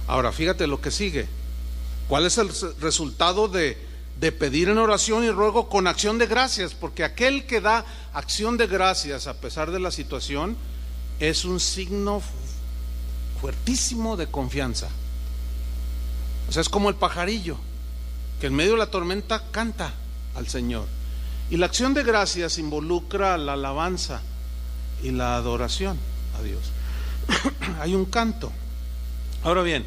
Ahora fíjate lo que sigue. ¿Cuál es el resultado de pedir en oración y ruego con acción de gracias? Porque aquel que da acción de gracias a pesar de la situación es un signo fuertísimo de confianza. O sea, es como el pajarillo que en medio de la tormenta canta al Señor. Y la acción de gracias involucra la alabanza y la adoración a Dios. Hay un canto. Ahora bien,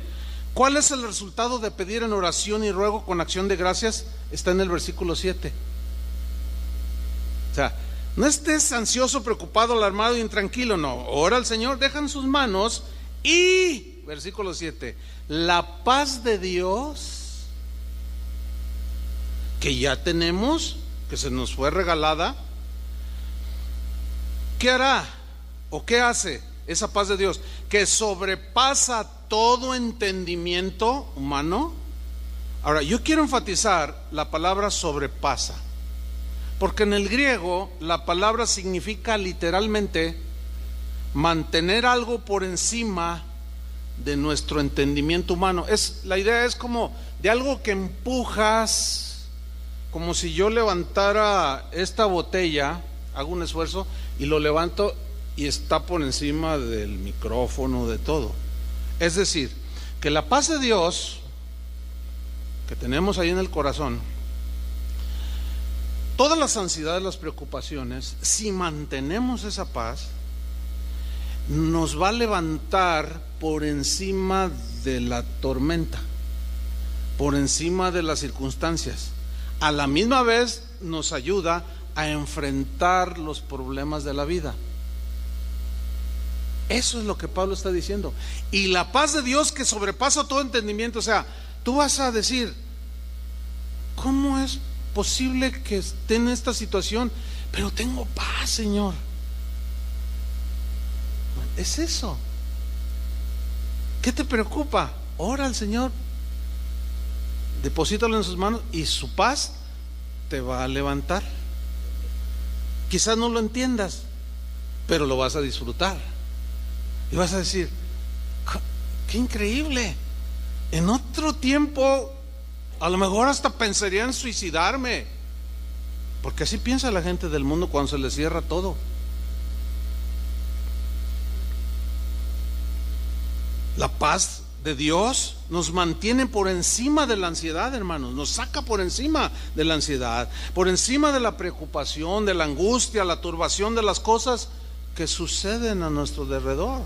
¿cuál es el resultado de pedir en oración y ruego con acción de gracias? Está en el versículo 7. O sea, no estés ansioso, preocupado, alarmado y intranquilo. No, ora al Señor, deja en sus manos y, versículo 7, la paz de Dios que ya tenemos, que se nos fue regalada, ¿qué hará? ¿O qué hace esa paz de Dios? Que sobrepasa todo entendimiento humano. Ahora, yo quiero enfatizar la palabra sobrepasa, porque en el griego la palabra significa literalmente mantener algo por encima de nuestro entendimiento humano. La idea es como de algo que empujas, como si yo levantara esta botella, hago un esfuerzo y lo levanto y está por encima del micrófono, de todo. Es decir, que la paz de Dios que tenemos ahí en el corazón, todas las ansiedades, las preocupaciones, si mantenemos esa paz, nos va a levantar por encima de la tormenta, por encima de las circunstancias. A la misma vez nos ayuda a enfrentar los problemas de la vida. Eso es lo que Pablo está diciendo. Y la paz de Dios que sobrepasa todo entendimiento. O sea, tú vas a decir: ¿cómo es posible que esté en esta situación? pero tengo paz, Señor. Es eso. ¿Qué te preocupa? Ora al Señor, deposítalo en sus manos y su paz te va a levantar. Quizás no lo entiendas, pero lo vas a disfrutar y vas a decir: qué increíble. En otro tiempo a lo mejor hasta pensaría en suicidarme, porque así piensa la gente del mundo cuando se le cierra todo. La paz de Dios nos mantiene por encima de la ansiedad, hermanos. Nos saca por encima de la ansiedad, por encima de la preocupación, de la angustia, la turbación de las cosas que suceden a nuestro alrededor.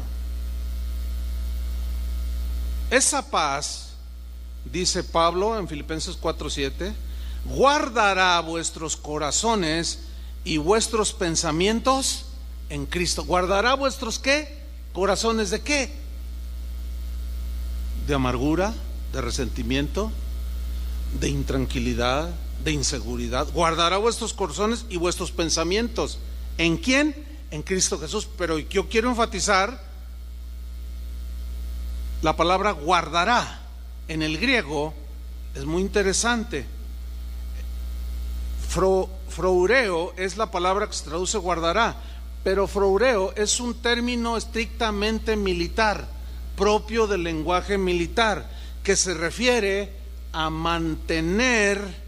Esa paz, dice Pablo en Filipenses 4:7, guardará vuestros corazones y vuestros pensamientos en Cristo. ¿Guardará vuestros qué? ¿Corazones de qué? De amargura, de resentimiento, de intranquilidad, de inseguridad. Guardará vuestros corazones y vuestros pensamientos. ¿En quién? En Cristo Jesús. Pero yo quiero enfatizar la palabra guardará. En el griego es muy interesante. Froureo es la palabra que se traduce guardará, pero froureo es un término estrictamente militar, propio del lenguaje militar, que se refiere a mantener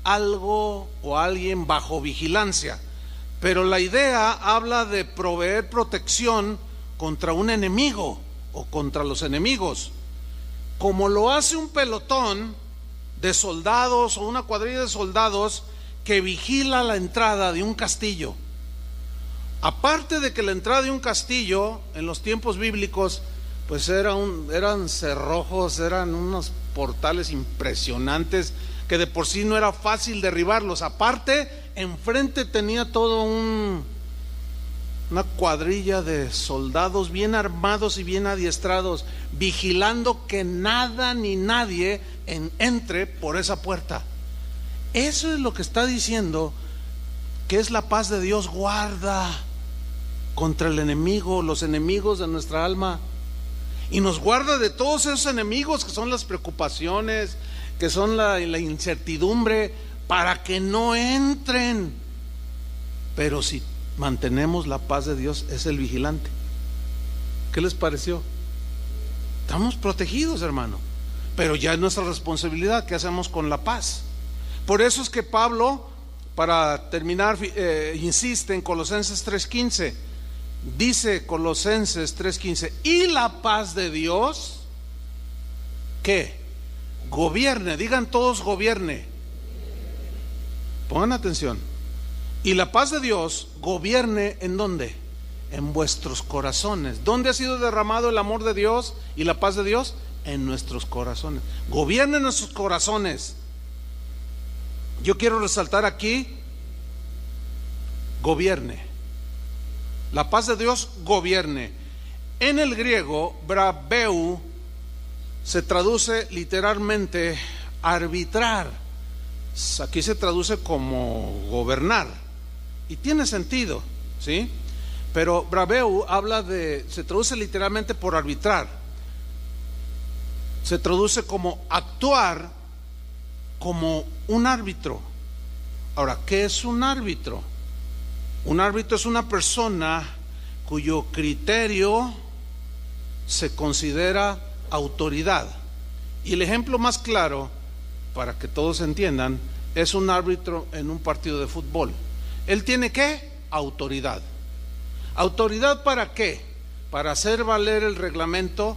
algo o alguien bajo vigilancia. Pero la idea habla de proveer protección contra un enemigo o contra los enemigos, como lo hace un pelotón de soldados o una cuadrilla de soldados que vigila la entrada de un castillo. Aparte de que la entrada de un castillo en los tiempos bíblicos pues eran cerrojos, eran unos portales impresionantes que de por sí no era fácil derribarlos. Aparte, enfrente tenía todo una cuadrilla de soldados bien armados y bien adiestrados, vigilando que nada ni nadie entre por esa puerta. Eso es lo que está diciendo, que es la paz de Dios. Guarda contra el enemigo, los enemigos de nuestra alma, y nos guarda de todos esos enemigos que son las preocupaciones, que son la incertidumbre, para que no entren. Pero si mantenemos la paz de Dios, es el vigilante. ¿Qué les pareció? Estamos protegidos, hermano, pero ya es nuestra responsabilidad. ¿Qué hacemos con la paz? Por eso es que Pablo, para terminar, insiste en Colosenses 3:15. Dice Colosenses 3:15: y la paz de Dios, ¿qué? Gobierne. Digan todos: gobierne. Pongan atención. Y la paz de Dios gobierne, ¿en dónde? En vuestros corazones. ¿Dónde ha sido derramado el amor de Dios y la paz de Dios? En nuestros corazones. Gobierne en nuestros corazones. Yo quiero resaltar aquí: gobierne. La paz de Dios gobierne. En el griego, brabeu se traduce literalmente arbitrar. Aquí se traduce como gobernar, y tiene sentido, ¿sí? Pero brabeu se traduce literalmente por arbitrar. Se traduce como actuar como un árbitro. Ahora, ¿qué es un árbitro? Un árbitro es una persona cuyo criterio se considera autoridad. Y el ejemplo más claro, para que todos entiendan, es un árbitro en un partido de fútbol. Él tiene ¿qué? Autoridad. ¿Autoridad para qué? Para hacer valer el reglamento,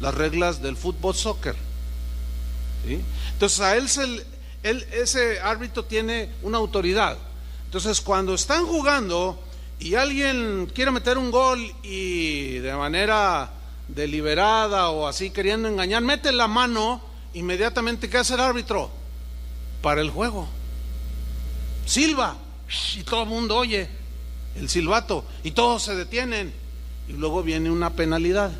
las reglas del fútbol soccer, ¿sí? Entonces a ese árbitro tiene una autoridad. Entonces cuando están jugando y alguien quiere meter un gol y de manera deliberada o así queriendo engañar, mete la mano, inmediatamente ¿qué hace el árbitro? Para el juego. Silba, y todo el mundo oye el silbato y todos se detienen, y luego viene una penalidad.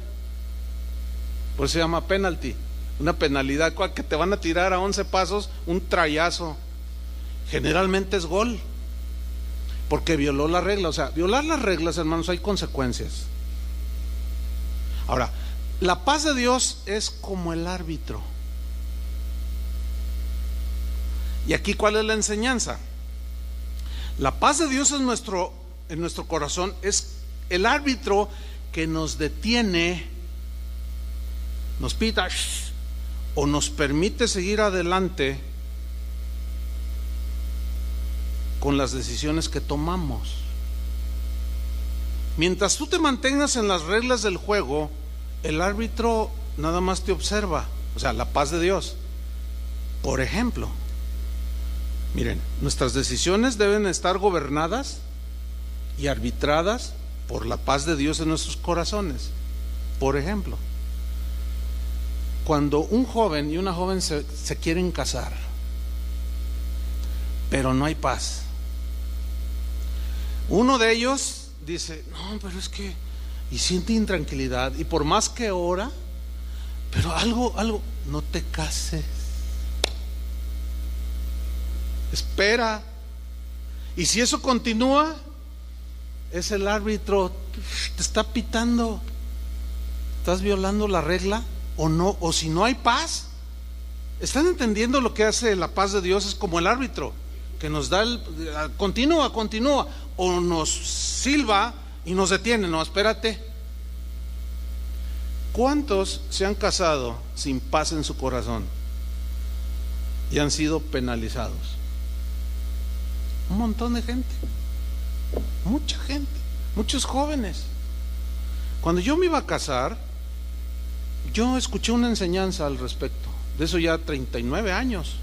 Por eso se llama penalty. Una penalidad que te van a tirar a 11 pasos, un trayazo. Generalmente es gol. porque violó la regla. O sea, violar las reglas, hermanos, hay consecuencias. Ahora, la paz de Dios es como el árbitro. Y aquí, ¿cuál es la enseñanza? La paz de Dios en nuestro corazón es el árbitro que nos detiene, nos pita o nos permite seguir adelante con las decisiones que tomamos. Mientras tú te mantengas en las reglas del juego, el árbitro nada más te observa, o sea, la paz de Dios. Por ejemplo, miren, nuestras decisiones deben estar gobernadas y arbitradas por la paz de Dios en nuestros corazones. Por ejemplo, cuando un joven y una joven se quieren casar, pero no hay paz, uno de ellos dice, no, pero es que, y siente intranquilidad, y por más que ora, pero algo, no te cases, espera. Y si eso continúa, es el árbitro, te está pitando, estás violando la regla o no, o si no hay paz. ¿Están entendiendo lo que hace la paz de Dios? Es como el árbitro que nos da continúa, o nos silba y nos detiene. No, espérate. ¿Cuántos se han casado sin paz en su corazón y han sido penalizados? Un montón de gente, mucha gente, muchos jóvenes. Cuando yo me iba a casar, yo escuché una enseñanza al respecto. De eso ya 39 años.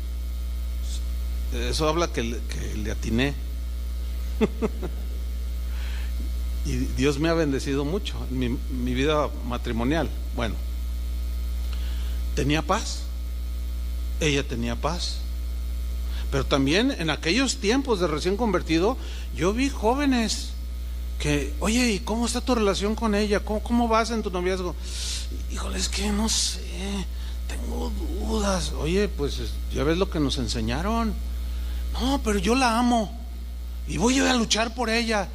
Eso habla que le atiné. Y Dios me ha bendecido mucho en mi vida matrimonial. Bueno, tenía paz, ella tenía paz. Pero también en aquellos tiempos de recién convertido, yo vi jóvenes que, oye, ¿y cómo está tu relación con ella? ¿Cómo vas en tu noviazgo? Híjole, es que no sé, tengo dudas. Oye, pues ya ves lo que nos enseñaron. No, pero yo la amo y voy a luchar por ella.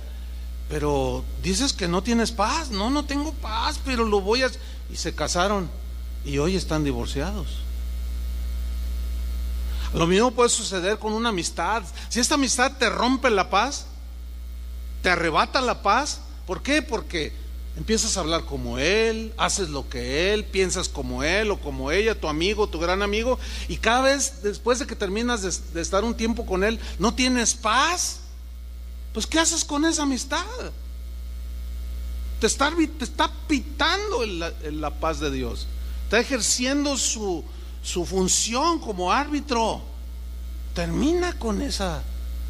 Pero dices que no tienes paz. No tengo paz, pero lo voy a... Y se casaron y hoy están divorciados. Lo mismo puede suceder con una amistad. Si esta amistad te rompe la paz, te arrebata la paz, ¿por qué? Porque empiezas a hablar como él, haces lo que él, piensas como él o como ella, tu amigo, tu gran amigo, y cada vez después de que terminas de estar un tiempo con él, no tienes paz. Pues ¿qué haces con esa amistad? Te está pitando la paz de Dios, está ejerciendo su función como árbitro. Termina con esa,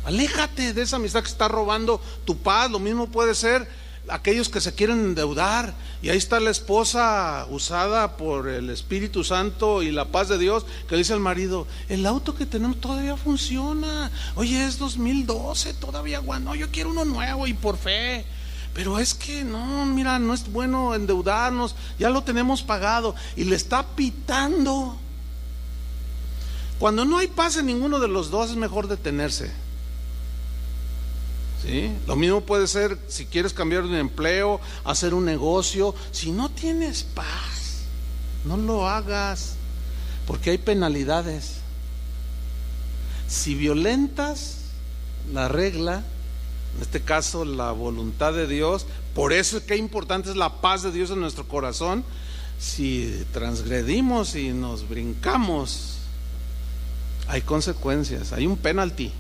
aléjate de esa amistad que está robando tu paz. Lo mismo puede ser aquellos que se quieren endeudar, y ahí está la esposa usada por el Espíritu Santo y la paz de Dios, que dice al marido, el auto que tenemos todavía funciona, oye, es 2012, todavía no, yo quiero uno nuevo y por fe, pero es que no, mira, no es bueno endeudarnos, ya lo tenemos pagado, y le está pitando. Cuando no hay paz en ninguno de los dos, es mejor detenerse. ¿Sí? Lo mismo puede ser si quieres cambiar de empleo, hacer un negocio. Si no tienes paz, no lo hagas, porque hay penalidades. Si violentas la regla, en este caso la voluntad de Dios, por eso es que importante es la paz de Dios en nuestro corazón. Si transgredimos y nos brincamos, hay consecuencias, hay un penalti.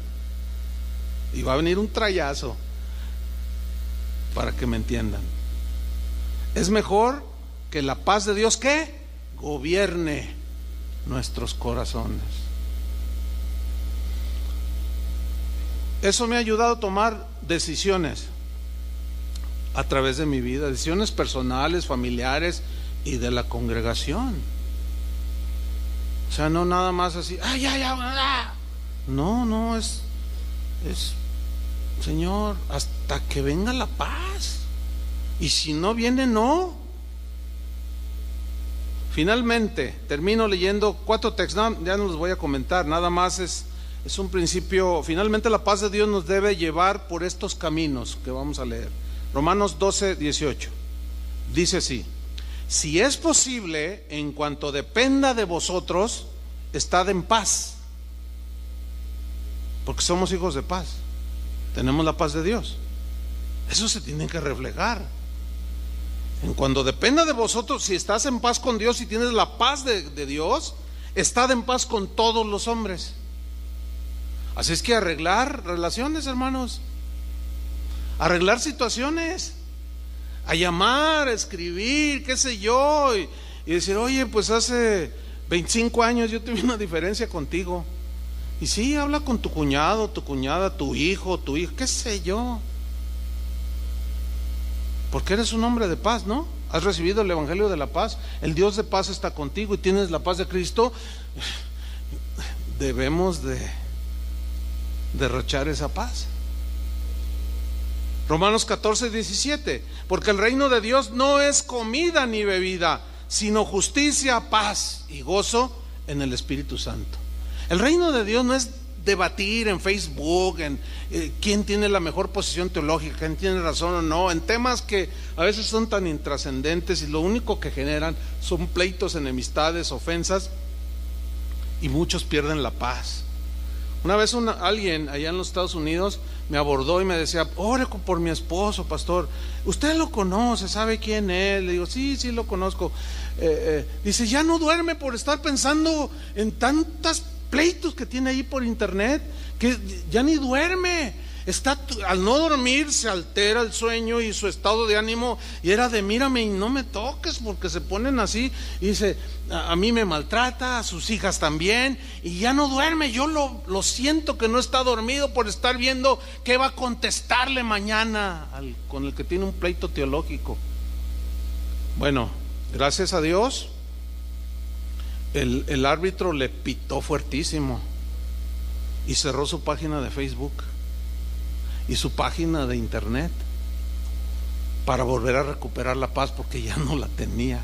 Y va a venir un trayazo, para que me entiendan. Es mejor que la paz de Dios que gobierne nuestros corazones. Eso me ha ayudado a tomar decisiones a través de mi vida, decisiones personales, familiares y de la congregación. O sea, no nada más así, no, es Señor, hasta que venga la paz, y si no viene, no. Finalmente termino leyendo 4 textos, ya no los voy a comentar, nada más es Es un principio. Finalmente la paz de Dios nos debe llevar por estos caminos que vamos a leer. Romanos 12:18 dice así: si es posible, en cuanto dependa de vosotros, estad en paz, porque somos hijos de paz, tenemos la paz de Dios. Eso se tiene que reflejar. En cuanto dependa de vosotros, si estás en paz con Dios y tienes la paz de Dios, estad en paz con todos los hombres. Así es que arreglar relaciones, hermanos, arreglar situaciones, a llamar, a escribir, qué sé yo, y decir: oye, pues hace 25 años yo tuve una diferencia contigo. Y sí, habla con tu cuñado, tu cuñada, tu hijo, qué sé yo, porque eres un hombre de paz, ¿no? Has recibido el evangelio de la paz, el Dios de paz está contigo y tienes la paz de Cristo. Debemos de derrochar esa paz. Romanos 14:17: porque el reino de Dios no es comida ni bebida, sino justicia, paz y gozo en el Espíritu Santo. El reino de Dios no es debatir en Facebook, en quién tiene la mejor posición teológica, quién tiene razón o no, en temas que a veces son tan intrascendentes y lo único que generan son pleitos, enemistades, ofensas, y muchos pierden la paz. Una vez alguien allá en los Estados Unidos me abordó y me decía: ore por mi esposo, pastor, usted lo conoce, sabe quién es. Le digo: sí, lo conozco. Dice: ya no duerme por estar pensando en tantos pleitos que tiene ahí por internet, que ya ni duerme. Al no dormir se altera el sueño y su estado de ánimo, y era de: mírame y no me toques, porque se ponen así. Y dice: a mí me maltrata, a sus hijas también, y ya no duerme. Yo lo siento que no está dormido por estar viendo qué va a contestarle mañana con el que tiene un pleito teológico. Bueno, gracias a Dios, el árbitro le pitó fuertísimo y cerró su página de Facebook y su página de internet para volver a recuperar la paz, porque ya no la tenía.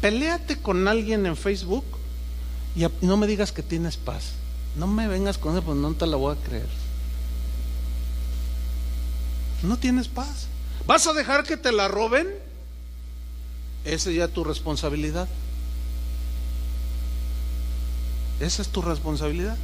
Peléate con alguien en Facebook y no me digas que tienes paz. No me vengas con eso, pues no te la voy a creer. No tienes paz. ¿Vas a dejar que te la roben? Esa ya es tu responsabilidad. Esa es tu responsabilidad.